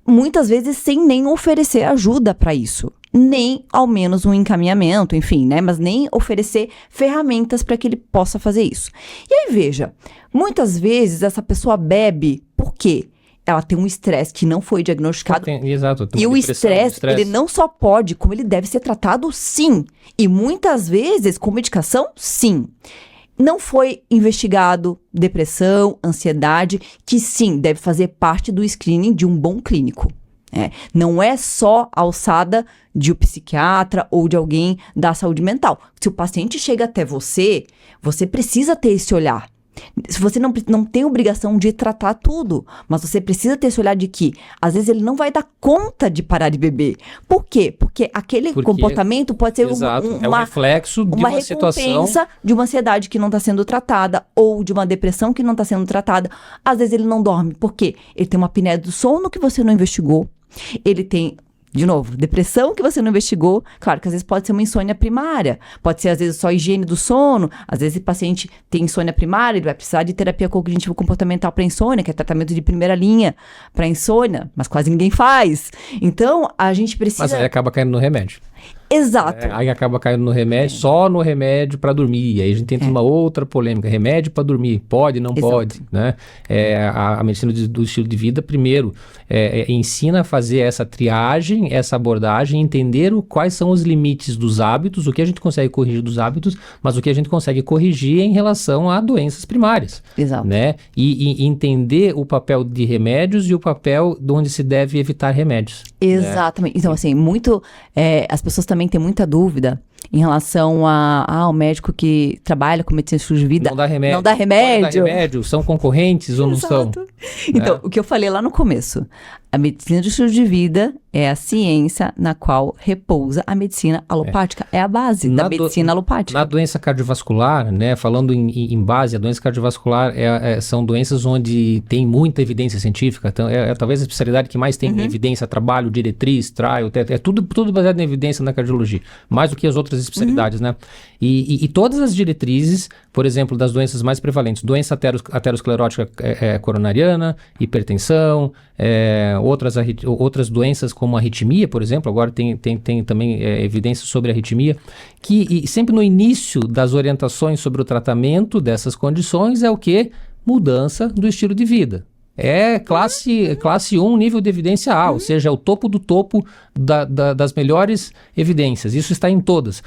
Muitas vezes sem nem oferecer ajuda para isso. Nem, ao menos, um encaminhamento, enfim, né? Mas nem oferecer ferramentas para que ele possa fazer isso. E aí, veja, muitas vezes essa pessoa bebe, por quê? Ela tem um estresse que não foi diagnosticado. Exato. E o estresse, ele não só pode, como ele deve ser tratado, sim. E muitas vezes, com medicação, sim. Não foi investigado depressão, ansiedade, que sim, deve fazer parte do screening de um bom clínico. Não é só a alçada de um psiquiatra ou de alguém da saúde mental. Se o paciente chega até você, você precisa ter esse olhar. Você não tem obrigação de tratar tudo, mas você precisa ter esse olhar de que, às vezes, ele não vai dar conta de parar de beber. Por quê? Porque aquele comportamento pode ser um reflexo de uma situação, de uma ansiedade que não está sendo tratada ou de uma depressão que não está sendo tratada. Às vezes ele não dorme. Por quê? Ele tem uma apneia do sono que você não investigou. Ele tem... De novo, depressão que você não investigou. Claro que às vezes pode ser uma insônia primária. Pode ser, às vezes, só higiene do sono. Às vezes o paciente tem insônia primária, ele vai precisar de terapia cognitivo-comportamental para insônia, que é tratamento de primeira linha para insônia, mas quase ninguém faz. Então, a gente precisa... Mas aí acaba caindo no remédio. Exato. Aí acaba caindo no remédio, só no remédio para dormir. Aí a gente entra numa outra polêmica. Remédio para dormir, pode, não pode, né? A medicina do estilo de vida, primeiro, ensina a fazer essa triagem, essa abordagem, entender quais são os limites dos hábitos, o que a gente consegue corrigir dos hábitos, mas o que a gente consegue corrigir em relação a doenças primárias. Exato. Né? E entender o papel de remédios e o papel de onde se deve evitar remédios. Exatamente. Né? Então, assim, as pessoas também têm muita dúvida em relação ao médico que trabalha com medicina de estilo de vida. Não dá remédio. Não dá remédio. Pode dar remédio? São concorrentes ou não são? Então, o que eu falei lá no começo, a medicina de estilo de vida é a ciência na qual repousa a medicina alopática. É a base da medicina alopática. Na doença cardiovascular, né, falando em base, a doença cardiovascular são doenças onde tem muita evidência científica. Então, talvez a especialidade que mais tem evidência, trabalho, diretriz, trial, tudo baseado em evidência na cardiologia. Mais do que as outras especialidades, né? E todas as diretrizes, por exemplo, das doenças mais prevalentes, doença aterosclerótica coronariana, hipertensão, outras doenças como arritmia, por exemplo, agora tem também evidência sobre arritmia, que sempre no início das orientações sobre o tratamento dessas condições é o quê? Mudança do estilo de vida. É classe 1, nível de evidência A, ou seja, é o topo do topo das melhores evidências. Isso está em todas.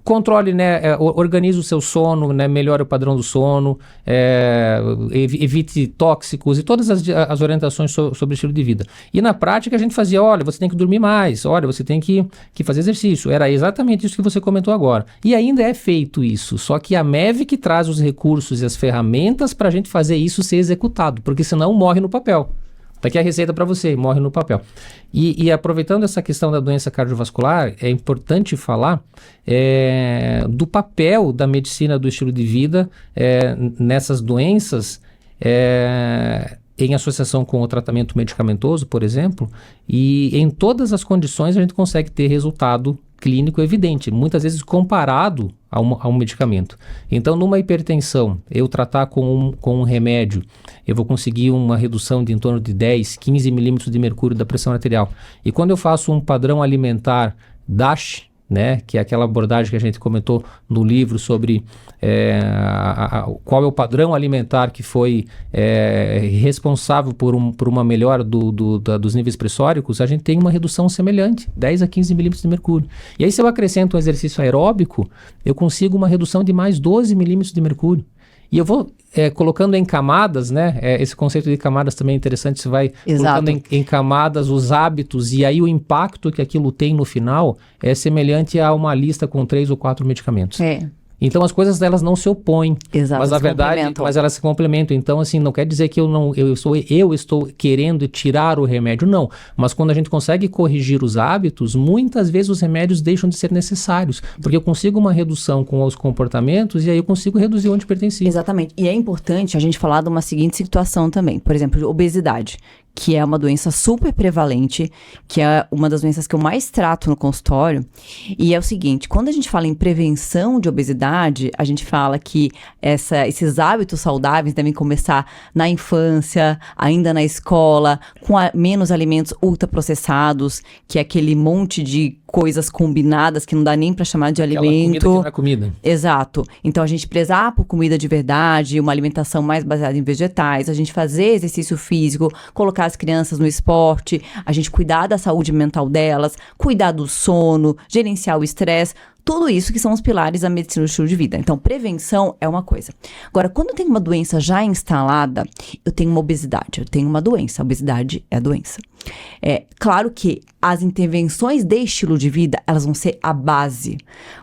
Controle, né, organize o seu sono, né, melhore o padrão do sono, evite tóxicos e todas as orientações sobre o estilo de vida. E na prática a gente fazia, olha, você tem que dormir mais, olha, você tem que fazer exercício. Era exatamente isso que você comentou agora. E ainda é feito isso, só que a MEV que traz os recursos e as ferramentas para a gente fazer isso ser executado, porque senão morre no papel. Tá aqui a receita para você, morre no papel. E aproveitando essa questão da doença cardiovascular, é importante falar do papel da medicina do estilo de vida nessas doenças, em associação com o tratamento medicamentoso, por exemplo, e em todas as condições a gente consegue ter resultado clínico evidente, muitas vezes comparado a um medicamento. Então, numa hipertensão, eu tratar com um remédio, eu vou conseguir uma redução de em torno de 10, 15 milímetros de mercúrio da pressão arterial. E quando eu faço um padrão alimentar DASH, né, que é aquela abordagem que a gente comentou no livro sobre qual é o padrão alimentar que foi responsável por uma melhora dos níveis pressóricos, a gente tem uma redução semelhante, 10 a 15 milímetros de mercúrio. E aí se eu acrescento um exercício aeróbico, eu consigo uma redução de mais 12 milímetros de mercúrio. E eu vou colocando em camadas, né? Esse conceito de camadas também é interessante. Você vai colocando em camadas os hábitos e aí o impacto que aquilo tem no final é semelhante a uma lista com 3 ou 4 medicamentos. Então as coisas delas não se opõem, mas na verdade, elas se complementam. Então assim, não quer dizer que eu estou querendo tirar o remédio, não. Mas quando a gente consegue corrigir os hábitos, muitas vezes os remédios deixam de ser necessários, porque eu consigo uma redução com os comportamentos e aí eu consigo reduzir o antipertensivo. Exatamente. E é importante a gente falar de uma seguinte situação também, por exemplo, obesidade, que é uma doença super prevalente, que é uma das doenças que eu mais trato no consultório. E é o seguinte, quando a gente fala em prevenção de obesidade, a gente fala que esses hábitos saudáveis devem começar na infância, ainda na escola, com menos alimentos ultraprocessados, que é aquele monte de coisas combinadas que não dá nem para chamar de aquela alimento. Comida que não é comida. Exato. Então a gente prezar por comida de verdade, uma alimentação mais baseada em vegetais, a gente fazer exercício físico, colocar as crianças no esporte, a gente cuidar da saúde mental delas, cuidar do sono, gerenciar o estresse. Tudo isso que são os pilares da medicina do estilo de vida. Então, prevenção é uma coisa. Agora, quando eu tenho uma doença já instalada, eu tenho uma obesidade, eu tenho uma doença. A obesidade é a doença. É claro que as intervenções de estilo de vida, elas vão ser a base.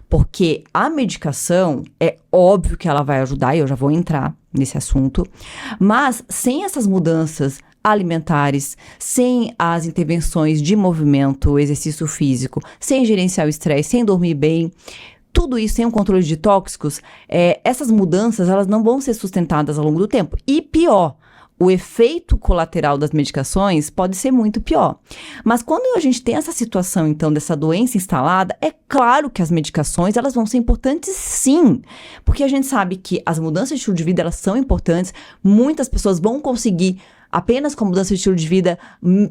Porque a medicação, é óbvio que ela vai ajudar, e eu já vou entrar nesse assunto. Mas, sem essas mudanças alimentares, sem as intervenções de movimento, exercício físico, sem gerenciar o estresse, sem dormir bem, tudo isso sem um controle de tóxicos, essas mudanças elas não vão ser sustentadas ao longo do tempo. E pior, o efeito colateral das medicações pode ser muito pior. Mas quando a gente tem essa situação, então, dessa doença instalada, é claro que as medicações, elas vão ser importantes sim. Porque a gente sabe que as mudanças de estilo de vida, elas são importantes. Muitas pessoas vão conseguir apenas com a mudança de estilo de vida,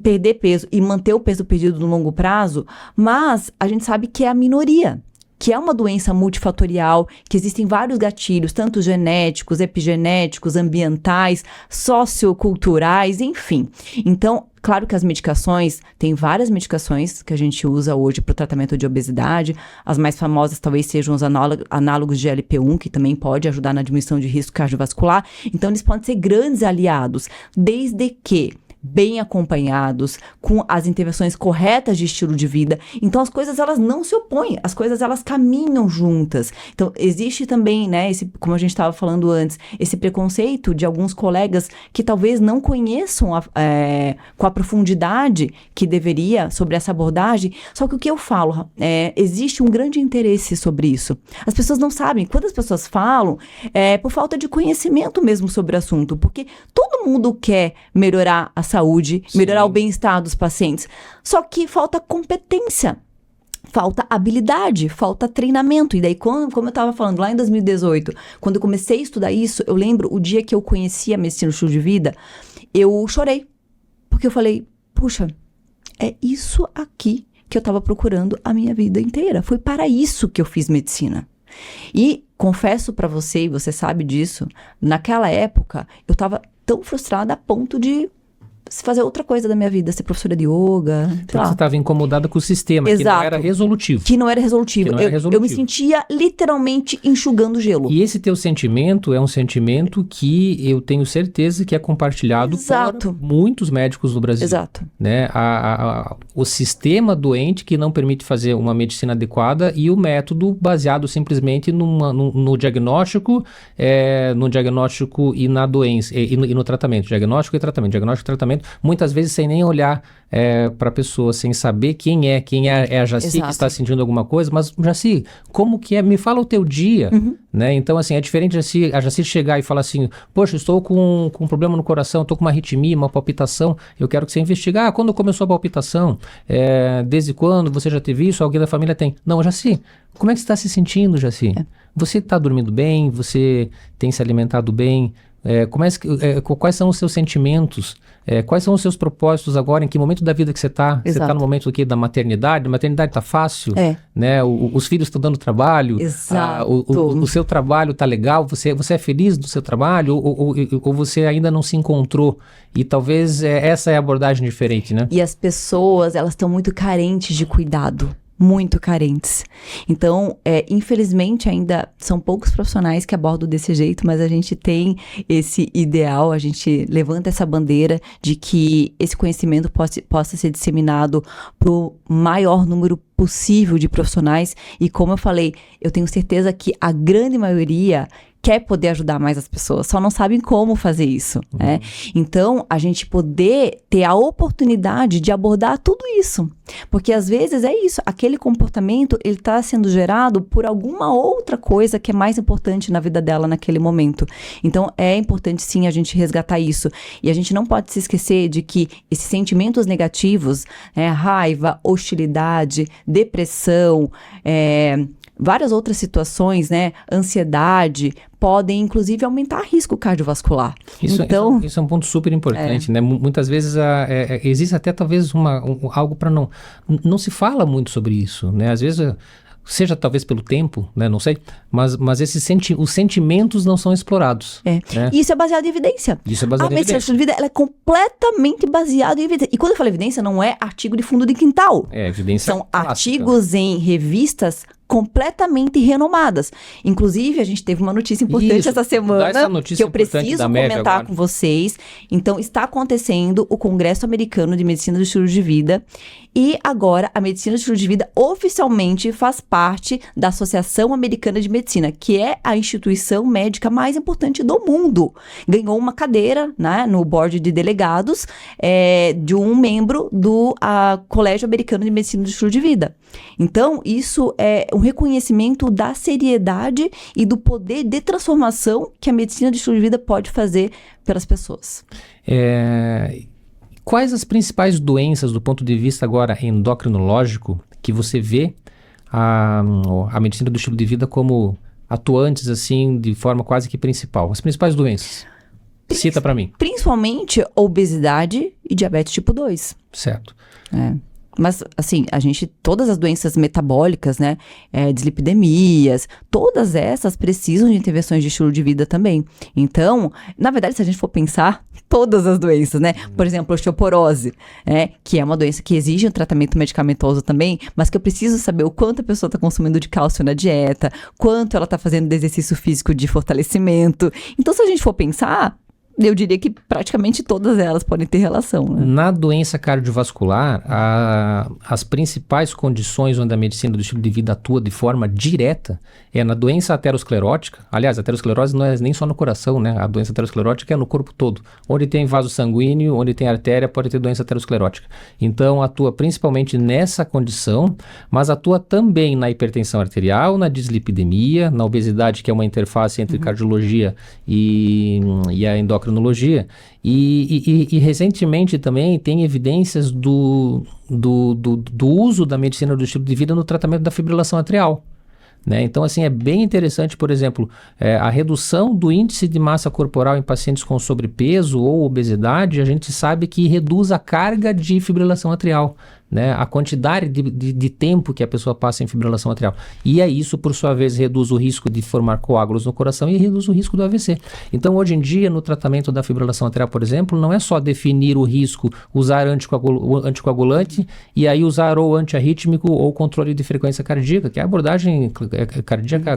perder peso e manter o peso perdido no longo prazo, mas a gente sabe que é a minoria, que é uma doença multifatorial, que existem vários gatilhos, tanto genéticos, epigenéticos, ambientais, socioculturais, enfim. Então, claro que as medicações, tem várias medicações que a gente usa hoje para o tratamento de obesidade. As mais famosas talvez sejam os análogos de GLP-1, que também pode ajudar na diminuição de risco cardiovascular. Então, eles podem ser grandes aliados, desde que bem acompanhados, com as intervenções corretas de estilo de vida. Então, as coisas, elas não se opõem, as coisas, elas caminham juntas. Então, existe também, né, como a gente estava falando antes, esse preconceito de alguns colegas que talvez não conheçam com a profundidade que deveria sobre essa abordagem. Só que o que eu falo, existe um grande interesse sobre isso. As pessoas não sabem. Quando as pessoas falam, é por falta de conhecimento mesmo sobre o assunto, porque todo mundo quer melhorar a saúde, melhorar o bem-estar dos pacientes. Só que falta competência, falta habilidade, falta treinamento. E daí, como eu estava falando lá em 2018, quando eu comecei a estudar isso, eu lembro o dia que eu conheci a medicina do estilo de vida, eu chorei. Porque eu falei, puxa, é isso aqui que eu estava procurando a minha vida inteira. Foi para isso que eu fiz medicina. E confesso para você, e você sabe disso, naquela época, eu estava tão frustrada a ponto de fazer outra coisa da minha vida, ser professora de yoga, Porque você estava incomodada com o sistema, Exato. que não era resolutivo. Que não era resolutivo. Eu me sentia literalmente enxugando gelo. E esse teu sentimento é um sentimento que eu tenho certeza que é compartilhado por muitos médicos do Brasil. Exato. Né? O sistema doente que não permite fazer uma medicina adequada e o método baseado simplesmente no diagnóstico, e na doença, e no tratamento. Diagnóstico e tratamento. Muitas vezes sem nem olhar para a pessoa, sem saber quem é a Jaci que está sentindo alguma coisa, mas Jaci, como que é? Me fala o teu dia, né? Então, assim, é diferente a Jaci chegar e falar assim, poxa, estou com um problema no coração, estou com uma arritmia, uma palpitação, eu quero que você investigue. Quando começou a palpitação? Desde quando? Você já teve isso? Alguém da família tem? Não, Jaci, como é que você está se sentindo, Jaci? Você está dormindo bem? Você tem se alimentado bem? Quais são os seus sentimentos? Quais são os seus propósitos agora? Em que momento da vida que você está? Você está no momento da maternidade? A maternidade está fácil? Né? Os filhos estão dando trabalho? Exato. O seu trabalho está legal? Você é feliz do seu trabalho? Ou você ainda não se encontrou? E talvez essa é a abordagem diferente, né? E as pessoas, elas estão muito carentes de cuidado. Muito carentes. Então, infelizmente, ainda são poucos profissionais que abordam desse jeito, mas a gente tem esse ideal, a gente levanta essa bandeira de que esse conhecimento possa ser disseminado para o maior número possível de profissionais. E como eu falei, eu tenho certeza que a grande maioria quer poder ajudar mais as pessoas, só não sabem como fazer isso, né? Então, a gente poder ter a oportunidade de abordar tudo isso, porque às vezes é isso, aquele comportamento, ele está sendo gerado por alguma outra coisa que é mais importante na vida dela naquele momento. Então, é importante sim a gente resgatar isso, e a gente não pode se esquecer de que esses sentimentos negativos, raiva, hostilidade, depressão, várias outras situações, né, ansiedade, podem inclusive aumentar risco cardiovascular. Isso é um ponto super importante, né? Muitas vezes existe até talvez algo para não se fala muito sobre isso, né? Às vezes, seja talvez pelo tempo, né? Não sei, mas os sentimentos não são explorados. Né? Isso é baseado em evidência. A medicina de vida, ela é completamente baseada em evidência. E quando eu falo evidência, não é artigo de fundo de quintal. Evidência São clássica. Artigos em revistas completamente renomadas. Inclusive, a gente teve uma notícia importante essa semana que eu preciso comentar com vocês. Então, está acontecendo o Congresso Americano de Medicina do Estilo de Vida e agora a Medicina do Estilo de Vida oficialmente faz parte da Associação Americana de Medicina, que é a instituição médica mais importante do mundo. Ganhou uma cadeira, né, no board de delegados de um membro do Colégio Americano de Medicina do Estilo de Vida. Então, isso é um reconhecimento da seriedade e do poder de transformação que a medicina de estilo de vida pode fazer pelas pessoas. Quais as principais doenças do ponto de vista agora endocrinológico que você vê a medicina do estilo de vida como atuantes assim de forma quase que principal? As principais doenças? Cita para mim. Principalmente obesidade e diabetes tipo 2. Certo. Mas, assim, todas as doenças metabólicas, né, dislipidemias, todas essas precisam de intervenções de estilo de vida também. Então, na verdade, se a gente for pensar, todas as doenças, né, por exemplo, osteoporose, que é uma doença que exige um tratamento medicamentoso também, mas que eu preciso saber o quanto a pessoa está consumindo de cálcio na dieta, quanto ela está fazendo de exercício físico de fortalecimento. Então, se a gente for pensar, eu diria que praticamente todas elas podem ter relação, né? Na doença cardiovascular, as principais condições onde a medicina do estilo de vida atua de forma direta é na doença aterosclerótica. Aliás, a aterosclerose não é nem só no coração, né? A doença aterosclerótica é no corpo todo. Onde tem vaso sanguíneo, onde tem artéria, pode ter doença aterosclerótica. Então, atua principalmente nessa condição, mas atua também na hipertensão arterial, na dislipidemia, na obesidade, que é uma interface entre cardiologia e a endocrinologia. E recentemente também tem evidências do uso da medicina do estilo de vida no tratamento da fibrilação atrial. Né? Então, assim, é bem interessante, por exemplo, a redução do índice de massa corporal em pacientes com sobrepeso ou obesidade, a gente sabe que reduz a carga de fibrilação atrial, né? A quantidade de tempo que a pessoa passa em fibrilação atrial. E isso, por sua vez, reduz o risco de formar coágulos no coração e reduz o risco do AVC. Então, hoje em dia, no tratamento da fibrilação atrial, por exemplo, não é só definir o risco, usar anticoagulante e aí usar ou antiarrítmico ou controle de frequência cardíaca, que é a abordagem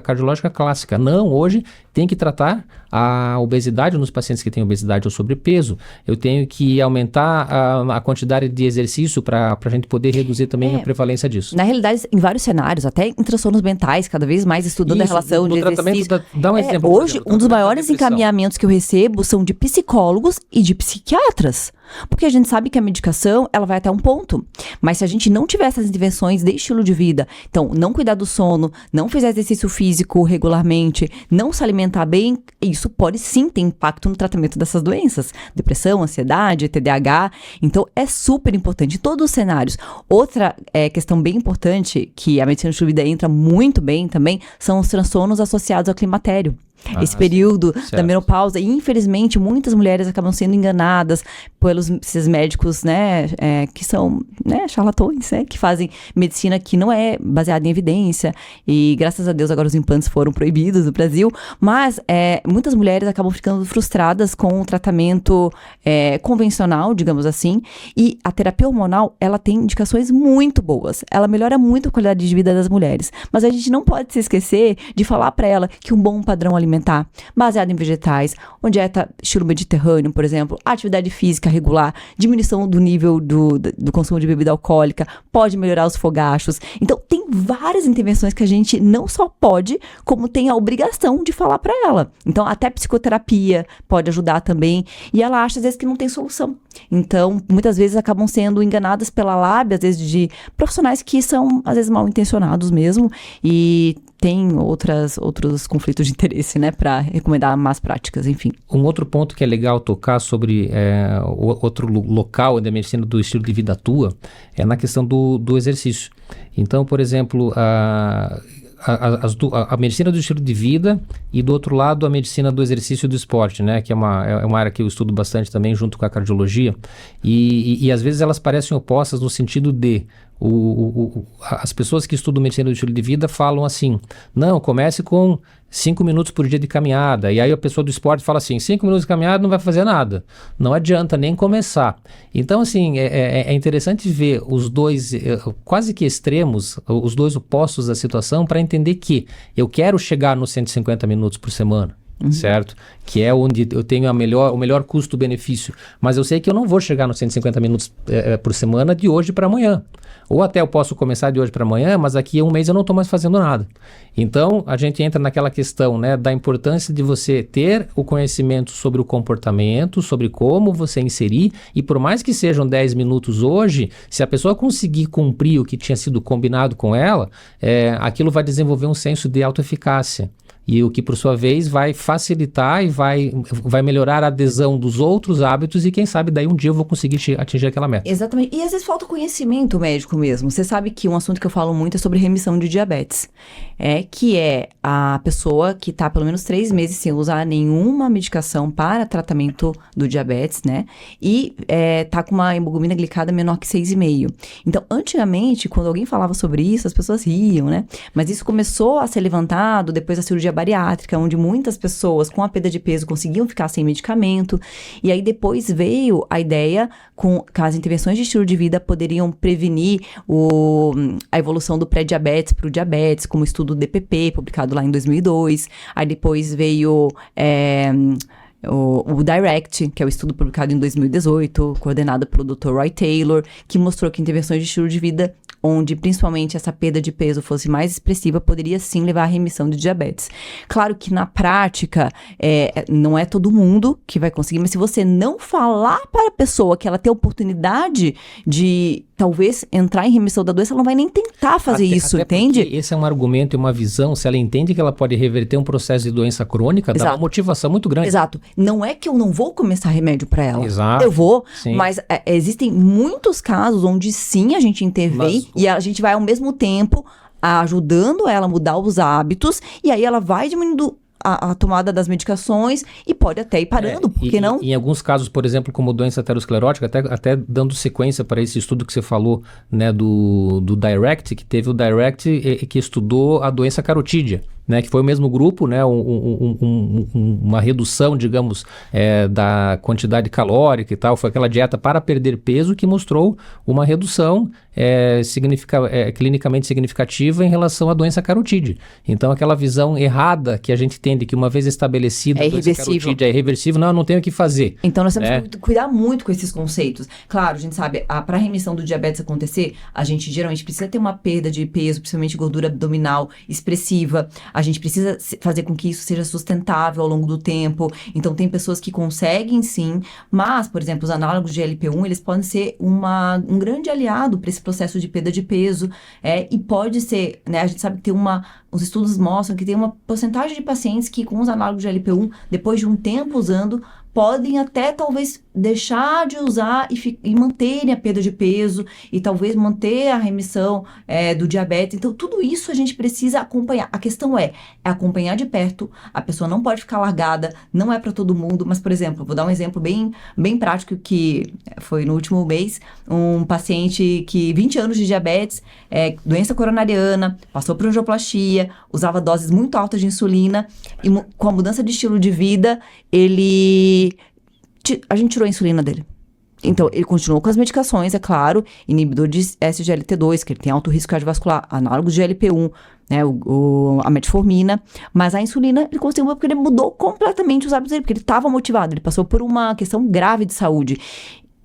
cardiológica clássica. Não, hoje tem que tratar a obesidade nos pacientes que têm obesidade ou sobrepeso. Eu tenho que aumentar a quantidade de exercício para a gente poder reduzir também a prevalência disso. Na realidade, em vários cenários, até em transtornos mentais, cada vez mais estudando a relação de exercício. Dá um exemplo. Hoje, um dos maiores encaminhamentos que eu recebo são de psicólogos e de psiquiatras. Porque a gente sabe que a medicação, ela vai até um ponto. Mas se a gente não tiver essas intervenções de estilo de vida, então, não cuidar do sono, não fizer exercício físico regularmente, não se alimentar bem, isso pode sim ter impacto no tratamento dessas doenças. Depressão, ansiedade, TDAH. Então, é super importante em todos os cenários. Outra questão bem importante, que a medicina do estilo de vida entra muito bem também, são os transtornos associados ao climatério. Esse período da menopausa, e infelizmente muitas mulheres acabam sendo enganadas pelos esses médicos, né, que são, né, charlatões, né, que fazem medicina que não é baseada em evidência, e graças a Deus agora os implantes foram proibidos no Brasil, mas muitas mulheres acabam ficando frustradas com o tratamento convencional, digamos assim, e a terapia hormonal, ela tem indicações muito boas, ela melhora muito a qualidade de vida das mulheres, mas a gente não pode se esquecer de falar para ela que um bom padrão alimentar baseado em vegetais, uma dieta estilo mediterrâneo, por exemplo, atividade física regular, diminuição do nível do consumo de bebida alcoólica, pode melhorar os fogachos. Então, tem várias intervenções que a gente não só pode, como tem a obrigação de falar para ela. Então, até psicoterapia pode ajudar também, e ela acha, às vezes, que não tem solução. Então, muitas vezes acabam sendo enganadas pela lábia, às vezes, de profissionais que são, às vezes, mal intencionados mesmo, e tem outros conflitos de interesse, né, para recomendar más práticas, enfim. Um outro ponto que é legal tocar sobre outro local da medicina do estilo de vida atua é na questão do exercício. Então, por exemplo, a medicina do estilo de vida e, do outro lado, a medicina do exercício e do esporte, né? Que é uma área que eu estudo bastante também, junto com a cardiologia. E às vezes elas parecem opostas no sentido de as pessoas que estudam medicina do estilo de vida falam assim: não, comece com 5 minutos por dia de caminhada. E aí a pessoa do esporte fala assim: 5 minutos de caminhada não vai fazer nada. Não adianta nem começar. Então, assim, é interessante ver os dois, quase que extremos, os dois opostos da situação, para entender que eu quero chegar nos 150 minutos por semana. Certo? Que é onde eu tenho o melhor custo-benefício. Mas eu sei que eu não vou chegar nos 150 minutos por semana de hoje para amanhã. Ou até eu posso começar de hoje para amanhã, mas daqui a um mês eu não estou mais fazendo nada. Então, a gente entra naquela questão, né, da importância de você ter o conhecimento sobre o comportamento, sobre como você inserir, e por mais que sejam 10 minutos hoje, se a pessoa conseguir cumprir o que tinha sido combinado com ela, aquilo vai desenvolver um senso de autoeficácia. E o que, por sua vez, vai facilitar e vai melhorar a adesão dos outros hábitos e, quem sabe, daí um dia eu vou conseguir atingir aquela meta. Exatamente. E às vezes falta conhecimento médico mesmo. Você sabe que um assunto que eu falo muito é sobre remissão de diabetes. Que é a pessoa que está pelo menos 3 meses sem usar nenhuma medicação para tratamento do diabetes, né? E tá com uma hemoglobina glicada menor que 6,5. Então, antigamente, quando alguém falava sobre isso, as pessoas riam, né? Mas isso começou a ser levantado depois da cirurgia bariátrica, onde muitas pessoas com a perda de peso conseguiam ficar sem medicamento. E aí depois veio a ideia com as intervenções de estilo de vida poderiam prevenir a evolução do pré-diabetes para o diabetes, como o estudo DPP, publicado lá em 2002. Aí depois veio o DIRECT, que é o estudo publicado em 2018, coordenado pelo Dr. Roy Taylor, que mostrou que intervenções de estilo de vida, onde principalmente essa perda de peso fosse mais expressiva, poderia sim levar à remissão de diabetes. Claro que na prática, não é todo mundo que vai conseguir, mas se você não falar para a pessoa que ela tem a oportunidade de talvez entrar em remissão da doença, ela não vai nem tentar fazer isso, entende? Esse é um argumento e uma visão, se ela entende que ela pode reverter um processo de doença crônica, dá uma motivação muito grande. Exato. Não é que eu não vou começar remédio para ela. Exato. Eu vou, sim. Mas existem muitos casos onde sim a gente intervém e a gente vai ao mesmo tempo ajudando ela a mudar os hábitos e aí ela vai diminuindo a tomada das medicações e pode até ir parando, por que não? Em alguns casos, por exemplo, como doença aterosclerótica, até dando sequência para esse estudo que você falou, né, do DIRECT, que teve o DIRECT que estudou a doença carotídea, né, que foi o mesmo grupo, né, uma redução, digamos, da quantidade calórica e tal, foi aquela dieta para perder peso que mostrou uma redução clinicamente significativa em relação à doença carotídea. Então, aquela visão errada que a gente tem de que uma vez estabelecida a doença carotídea é irreversível, não tenho o que fazer. Então, nós temos que cuidar muito com esses conceitos. Claro, a gente sabe, para a remissão do diabetes acontecer, a gente geralmente precisa ter uma perda de peso, principalmente gordura abdominal expressiva. A gente precisa fazer com que isso seja sustentável ao longo do tempo. Então, tem pessoas que conseguem sim, mas, por exemplo, os análogos de GLP-1, eles podem ser um grande aliado para esse processo de perda de peso. E pode ser, né, a gente sabe que tem os estudos mostram que tem uma porcentagem de pacientes que com os análogos de GLP-1, depois de um tempo usando, podem até talvez deixar de usar e manterem a perda de peso e talvez manter a remissão do diabetes. Então, tudo isso a gente precisa acompanhar. A questão é acompanhar de perto, a pessoa não pode ficar largada, não é para todo mundo, mas, por exemplo, vou dar um exemplo bem, bem prático que foi no último mês, um paciente que 20 anos de diabetes, doença coronariana, passou por angioplastia, usava doses muito altas de insulina e com a mudança de estilo de vida, a gente tirou a insulina dele. Então, ele continuou com as medicações, é claro, inibidor de SGLT2, que ele tem alto risco cardiovascular, análogos de GLP-1, né, a metformina, mas a insulina ele conseguiu porque ele mudou completamente os hábitos dele, porque ele estava motivado, ele passou por uma questão grave de saúde.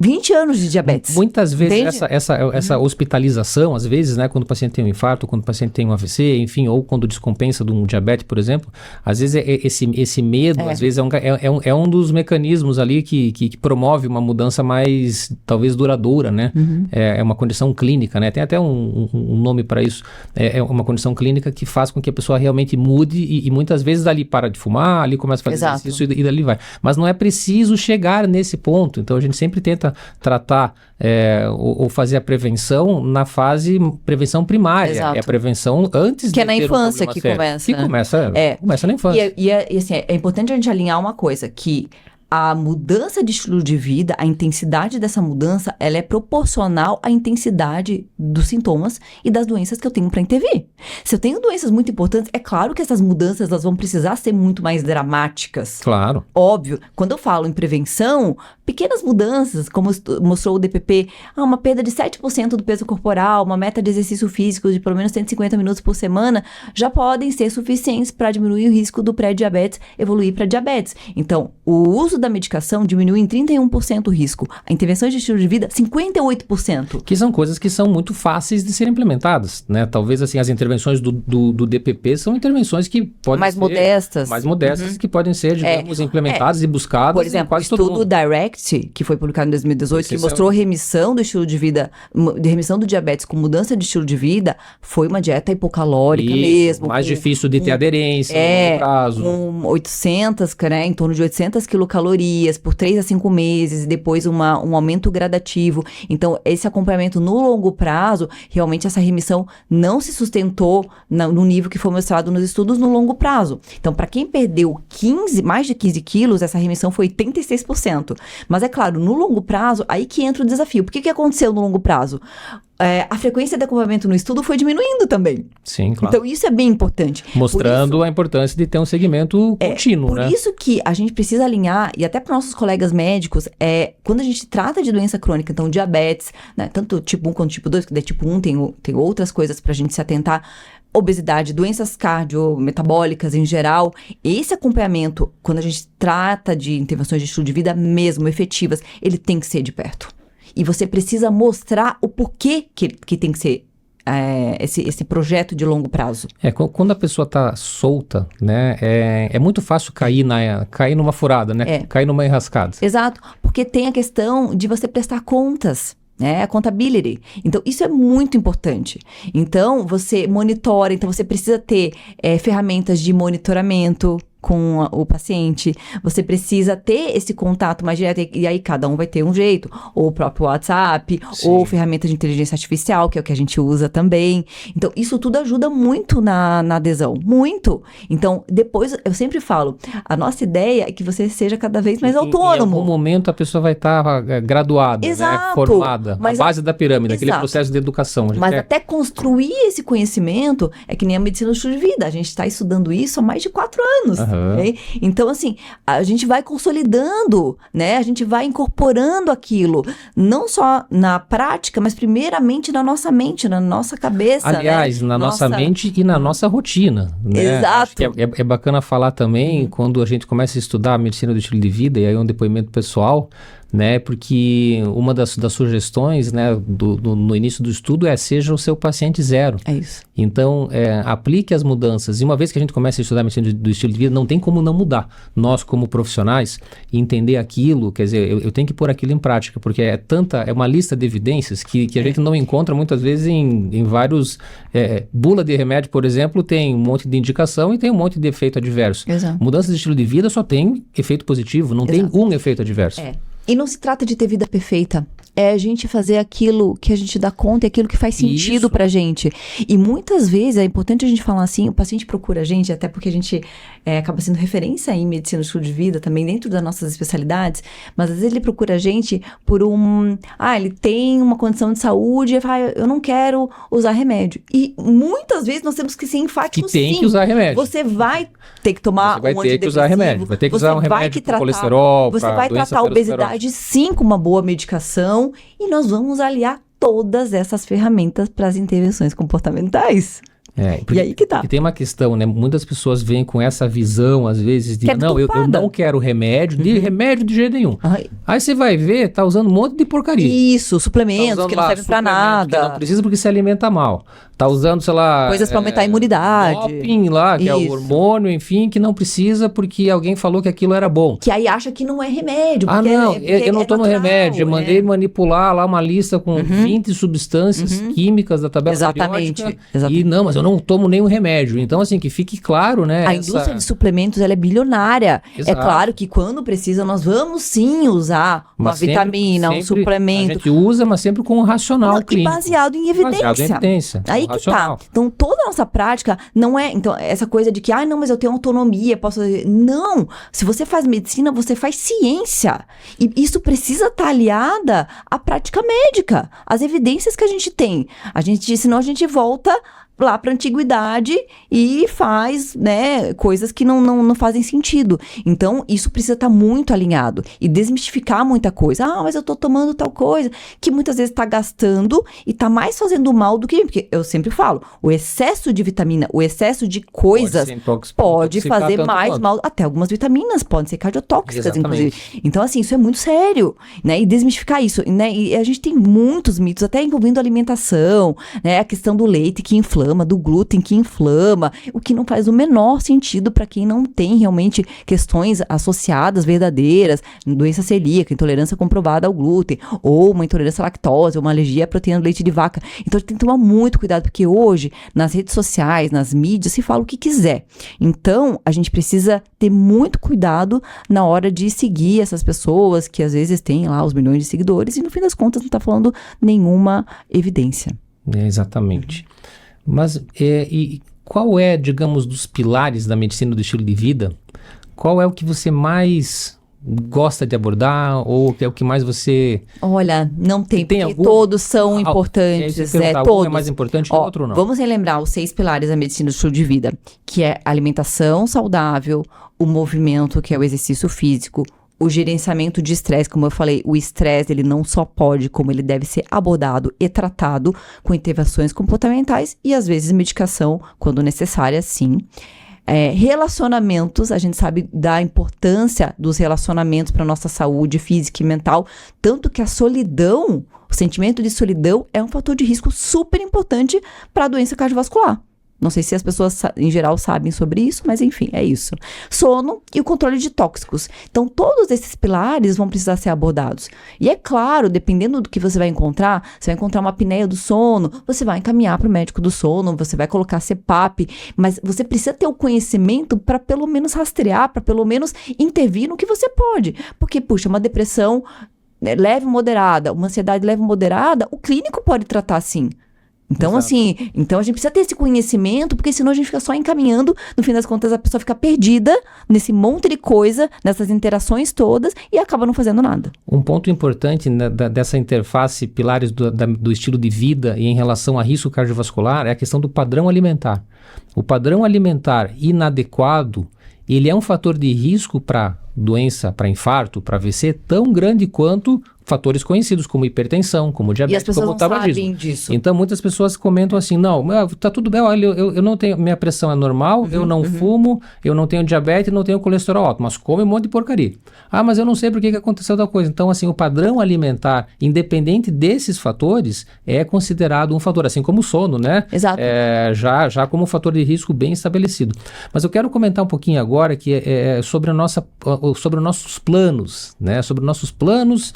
20 anos de diabetes. Muitas vezes essa hospitalização, às vezes, né, quando o paciente tem um infarto, quando o paciente tem um AVC, enfim, ou quando descompensa de um diabetes, por exemplo, às vezes esse medo, às vezes é um dos mecanismos ali que promove uma mudança mais, talvez, duradoura, né? É uma condição clínica, né? Tem até um nome para isso. É uma condição clínica que faz com que a pessoa realmente mude e muitas vezes dali para de fumar, ali começa a fazer exercício e dali vai. Mas não é preciso chegar nesse ponto, então a gente sempre tenta tratar ou fazer a prevenção na fase prevenção primária. Exato. É a prevenção antes que de é na ter infância um que sério. começa. Que começa na infância. E assim, é importante a gente alinhar uma coisa, que a mudança de estilo de vida, a intensidade dessa mudança, ela é proporcional à intensidade dos sintomas e das doenças que eu tenho para intervir. Se eu tenho doenças muito importantes, é claro que essas mudanças elas vão precisar ser muito mais dramáticas. Claro. Óbvio. Quando eu falo em prevenção, pequenas mudanças, como mostrou o DPP, uma perda de 7% do peso corporal, uma meta de exercício físico de pelo menos 150 minutos por semana, já podem ser suficientes para diminuir o risco do pré-diabetes evoluir para diabetes. Então, o uso da medicação diminuiu em 31% o risco. A intervenções de estilo de vida, 58%. Que são coisas que são muito fáceis de serem implementadas, né? Talvez, assim, as intervenções do DPP são intervenções que podem mais ser... modestas. Mais modestas, que podem ser, digamos, implementadas e buscadas. Por exemplo, o estudo DIRECT, que foi publicado em 2018, que mostrou remissão do estilo de vida, remissão do diabetes com mudança de estilo de vida, foi uma dieta hipocalórica mesmo. Mais difícil de ter aderência no longo prazo. Com 800, né, em torno de 800 quilocalorias por 3 a 5 meses, e depois um aumento gradativo. Então, esse acompanhamento no longo prazo, realmente essa remissão não se sustentou no nível que foi mostrado nos estudos no longo prazo. Então, para quem perdeu mais de 15 quilos, essa remissão foi 86%. Mas é claro, no longo prazo, aí que entra o desafio. Por que aconteceu no longo prazo? A frequência de acompanhamento no estudo foi diminuindo também. Sim, claro. Então, isso é bem importante. Mostrando a importância de ter um segmento contínuo, né? Por isso que a gente precisa alinhar, e até para nossos colegas médicos, quando a gente trata de doença crônica, então diabetes, né, tanto tipo 1 quanto tipo 2, que daí tipo 1 tem outras coisas para a gente se atentar, obesidade, doenças cardiometabólicas em geral, esse acompanhamento, quando a gente trata de intervenções de estilo de vida mesmo, efetivas, ele tem que ser de perto. E você precisa mostrar o porquê que tem que ser esse projeto de longo prazo. Quando a pessoa está solta, né, é muito fácil cair numa furada, né? Cair numa enrascada. Exato, porque tem a questão de você prestar contas. A accountability. Então, isso é muito importante. Então, você monitora, então você precisa ter ferramentas de monitoramento com o paciente, você precisa ter esse contato mais direto, e aí cada um vai ter um jeito, ou o próprio WhatsApp, Sim. ou ferramenta de inteligência artificial, que é o que a gente usa também. Então, isso tudo ajuda muito na adesão, muito. Então, depois, eu sempre falo, a nossa ideia é que você seja cada vez mais autônomo. Em algum momento, a pessoa vai estar graduada, Exato, né, formada, a base da pirâmide, aquele processo de educação. Mas até construir esse conhecimento, é que nem a medicina do estilo de vida, a gente está estudando isso há mais de 4 anos. Okay? Então, assim, a gente vai consolidando, né? A gente vai incorporando aquilo, não só na prática, mas primeiramente na nossa mente, na nossa cabeça. Aliás, né? na nossa mente e na nossa rotina. Né? Exato. Acho que é bacana falar também, quando a gente começa a estudar a medicina do estilo de vida, e aí é um depoimento pessoal, né? Porque uma das sugestões, né, no início do estudo seja o seu paciente zero. É isso. Então, aplique as mudanças. E uma vez que a gente começa a estudar a medicina do estilo de vida, não tem como não mudar. Nós, como profissionais, entender aquilo, quer dizer, eu tenho que pôr aquilo em prática, porque é uma lista de evidências que a gente não encontra muitas vezes em vários... bula de remédio, por exemplo, tem um monte de indicação e tem um monte de efeito adverso. Exato. Mudança de estilo de vida só tem efeito positivo, não tem um efeito adverso. E não se trata de ter vida perfeita. É a gente fazer aquilo que a gente dá conta e aquilo que faz sentido pra gente. E muitas vezes, é importante a gente falar assim, o paciente procura a gente, até porque a gente acaba sendo referência em medicina do estilo de vida, também dentro das nossas especialidades, mas às vezes ele procura a gente por ele tem uma condição de saúde, ele fala, eu não quero usar remédio. E muitas vezes nós temos que ser enfáticos, que tem que usar remédio. Você vai ter que tomar um antidepressivo. Vai ter que usar remédio. Vai ter que usar um remédio para colesterol, você vai tratar a obesidade, sim, com uma boa medicação, e nós vamos aliar todas essas ferramentas para as intervenções comportamentais. E aí que tá. E tem uma questão, né? Muitas pessoas vêm com essa visão, às vezes, de eu não quero remédio, remédio de jeito nenhum. Aí você vai ver, tá usando um monte de porcaria. Isso, suplementos que não servem pra nada. Que não precisa porque se alimenta mal. Tá usando, sei lá... coisas pra aumentar a imunidade. Doping lá, que é o hormônio, enfim, que não precisa porque alguém falou que aquilo era bom. Que aí acha que não é remédio. Eu não tomo remédio. Eu mandei manipular lá uma lista com 20 substâncias químicas da tabela periódica. Exatamente. E não, mas eu não tomo nenhum remédio. Então, assim, que fique claro, né? A indústria de suplementos, ela é bilionária. Exato. É claro que quando precisa, nós vamos sim usar uma vitamina, um suplemento. A gente usa, mas sempre com um racional clínico. E baseado em evidência. Baseado em evidência. Aí que tá. Então, toda a nossa prática não é... Então, essa coisa de que, não, mas eu tenho autonomia, posso fazer... Não! Se você faz medicina, você faz ciência. E isso precisa estar aliada à prática médica. Às evidências que a gente tem. Senão a gente volta lá para a antiguidade e faz, né, coisas que não fazem sentido. Então, isso precisa estar muito alinhado e desmistificar muita coisa. Ah, mas eu tô tomando tal coisa, que muitas vezes tá gastando e tá mais fazendo mal do que... Porque eu sempre falo, o excesso de vitamina, o excesso de coisas pode fazer mais mal. Até algumas vitaminas podem ser cardiotóxicas, Exatamente. inclusive. Então, assim, isso é muito sério, né? E desmistificar isso, né? E a gente tem muitos mitos, até envolvendo alimentação, né? A questão do leite que inflama, do glúten que inflama, o que não faz o menor sentido para quem não tem realmente questões associadas verdadeiras, doença celíaca, intolerância comprovada ao glúten, ou uma intolerância à lactose, ou uma alergia à proteína do leite de vaca. Então, tem que tomar muito cuidado, porque hoje, nas redes sociais, nas mídias, se fala o que quiser. Então, a gente precisa ter muito cuidado na hora de seguir essas pessoas que às vezes têm lá os milhões de seguidores e no fim das contas não está falando nenhuma evidência. Exatamente. Mas e qual é, digamos, dos pilares da medicina do estilo de vida, qual é o que você mais gosta de abordar ou é o que mais você... Olha, não tem, porque algum... todos são importantes, todos. Um é mais importante que o outro ou não? Vamos relembrar os 6 pilares da medicina do estilo de vida, que é a alimentação saudável, o movimento, que é o exercício físico, o gerenciamento de estresse, como eu falei, o estresse ele não só pode, como ele deve ser abordado e tratado com intervenções comportamentais e às vezes medicação, quando necessária, sim. Relacionamentos, a gente sabe da importância dos relacionamentos para nossa saúde física e mental, tanto que a solidão, o sentimento de solidão é um fator de risco super importante para a doença cardiovascular. Não sei se as pessoas em geral sabem sobre isso, mas enfim, é isso. Sono e o controle de tóxicos. Então, todos esses pilares vão precisar ser abordados. E é claro, dependendo do que você vai encontrar uma apneia do sono, você vai encaminhar para o médico do sono, você vai colocar CPAP, mas você precisa ter o conhecimento para pelo menos rastrear, para pelo menos intervir no que você pode. Porque, puxa, uma depressão leve ou moderada, uma ansiedade leve ou moderada, o clínico pode tratar sim. Então, assim, a gente precisa ter esse conhecimento, porque senão a gente fica só encaminhando, no fim das contas a pessoa fica perdida nesse monte de coisa, nessas interações todas, e acaba não fazendo nada. Um ponto importante dessa interface, pilares do estilo de vida e em relação a risco cardiovascular, é a questão do padrão alimentar. O padrão alimentar inadequado, ele é um fator de risco para doença, para infarto, para AVC, tão grande quanto fatores conhecidos, como hipertensão, como diabetes, como tabagismo. E as pessoas não sabem disso. Então, muitas pessoas comentam assim, não, tá tudo bem, olha, eu não tenho, minha pressão é normal, eu não fumo, eu não tenho diabetes, não tenho colesterol alto, mas come um monte de porcaria. Ah, mas eu não sei por que aconteceu tal coisa. Então, assim, o padrão alimentar, independente desses fatores, é considerado um fator, assim como o sono, né? Exato. Já como um fator de risco bem estabelecido. Mas eu quero comentar um pouquinho agora que sobre os nossos planos, né? Sobre nossos planos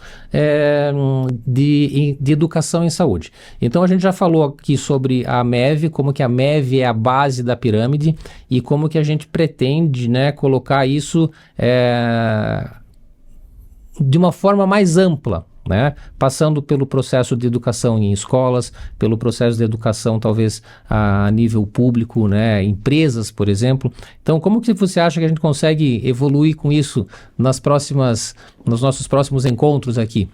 de educação em saúde. Então a gente já falou aqui sobre a MEV, como que a MEV é a base da pirâmide e como que a gente pretende, né, colocar isso de uma forma mais ampla, né? Passando pelo processo de educação em escolas, pelo processo de educação talvez a nível público, né? Empresas, por exemplo. Então, como que você acha que a gente consegue evoluir com isso nos nossos próximos encontros aqui?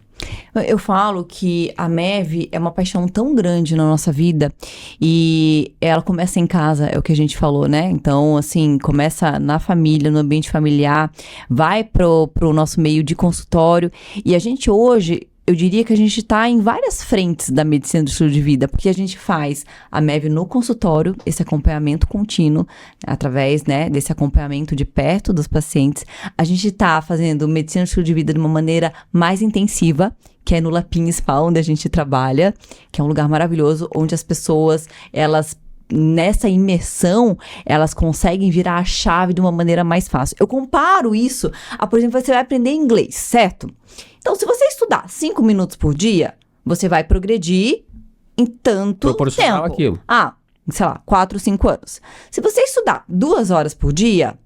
Eu falo que a MEV é uma paixão tão grande na nossa vida e ela começa em casa, é o que a gente falou, né? Então, assim, começa na família, no ambiente familiar, vai pro nosso meio de consultório e a gente hoje... Eu diria que a gente está em várias frentes da medicina do estilo de vida, porque a gente faz a MEV no consultório, esse acompanhamento contínuo, através, né, desse acompanhamento de perto dos pacientes. A gente está fazendo medicina do estilo de vida de uma maneira mais intensiva, que é no Lapin Spa, onde a gente trabalha, que é um lugar maravilhoso, onde as pessoas, nessa imersão, elas conseguem virar a chave de uma maneira mais fácil. Eu comparo isso a, por exemplo, você vai aprender inglês, certo? Então, se você estudar 5 minutos por dia, você vai progredir em tanto proporcional tempo. Aquilo. Sei lá, 4, 5 anos. Se você estudar 2 horas por dia,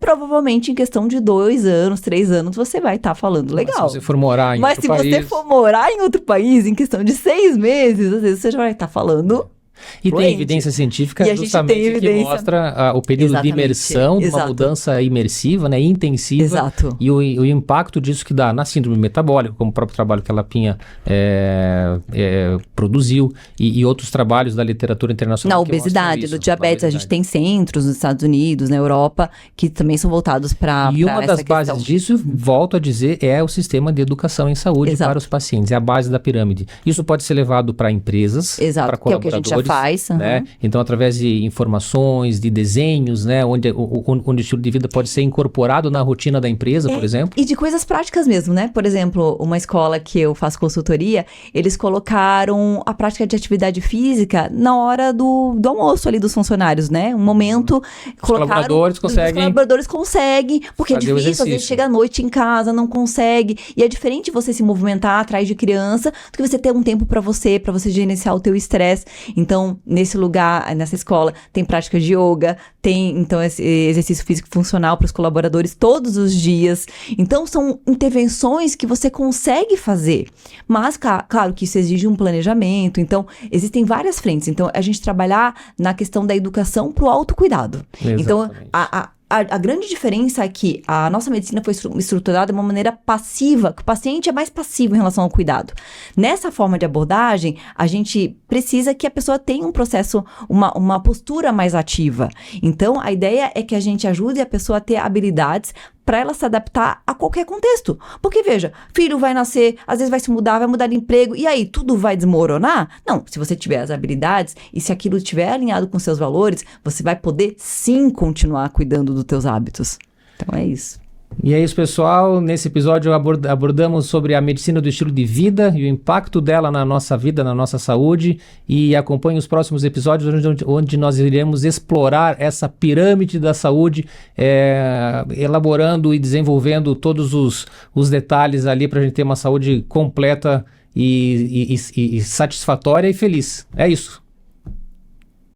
provavelmente em questão de 2 anos, 3 anos, você vai estar falando legal. Mas se você for morar em outro país... Mas se você for morar em outro país, em questão de 6 meses, às vezes você já vai estar falando E fluente. tem evidência científica E a gente justamente tem evidência. que mostra o período de imersão, de uma Exato. mudança imersiva, né, intensiva, Exato. e o impacto disso que dá na síndrome metabólica, como o próprio trabalho que a Lapinha produziu, e outros trabalhos da literatura internacional. Na obesidade, no diabetes, a gente tem centros nos Estados Unidos, na Europa, que também são voltados para E uma essa das questão. bases disso, volto a dizer, é o sistema de educação em saúde Exato. para os pacientes, é a base da pirâmide. Isso pode ser levado para empresas, Exato, para que é o que a colaboradores, gente já faz. né? Então, através de informações, de desenhos, né? Onde o estilo de vida pode ser incorporado na rotina da empresa, por exemplo. E de coisas práticas mesmo, né? Por exemplo, uma escola que eu faço consultoria, eles colocaram a prática de atividade física na hora do almoço ali dos funcionários, né? Um momento, Colaboradores conseguem. Os colaboradores conseguem, porque é fazer o difícil, às vezes exercício. chega à noite em casa, não consegue. E é diferente você se movimentar atrás de criança do que você ter um tempo para você gerenciar o teu estresse. Então, nesse lugar, nessa escola, tem prática de yoga, tem, então, esse exercício físico funcional para os colaboradores todos os dias. Então, são intervenções que você consegue fazer. Mas, claro que isso exige um planejamento. Então, existem várias frentes. Então, a gente trabalhar na questão da educação para o autocuidado. Exatamente. Então, a grande diferença é que a nossa medicina foi estruturada de uma maneira passiva, que o paciente é mais passivo em relação ao cuidado. Nessa forma de abordagem, a gente precisa que a pessoa tenha um processo, uma postura mais ativa. Então, a ideia é que a gente ajude a pessoa a ter habilidades para ela se adaptar a qualquer contexto. Porque, veja, filho vai nascer, às vezes vai se mudar, vai mudar de emprego, e aí, tudo vai desmoronar? Não, se você tiver as habilidades e se aquilo estiver alinhado com seus valores, você vai poder, sim, continuar cuidando dos teus hábitos. Então, é isso. E é isso, pessoal. Nesse episódio abordamos sobre a medicina do estilo de vida e o impacto dela na nossa vida, na nossa saúde. E acompanhe os próximos episódios onde nós iremos explorar essa pirâmide da saúde, elaborando e desenvolvendo todos os detalhes ali para a gente ter uma saúde completa e satisfatória e feliz. É isso.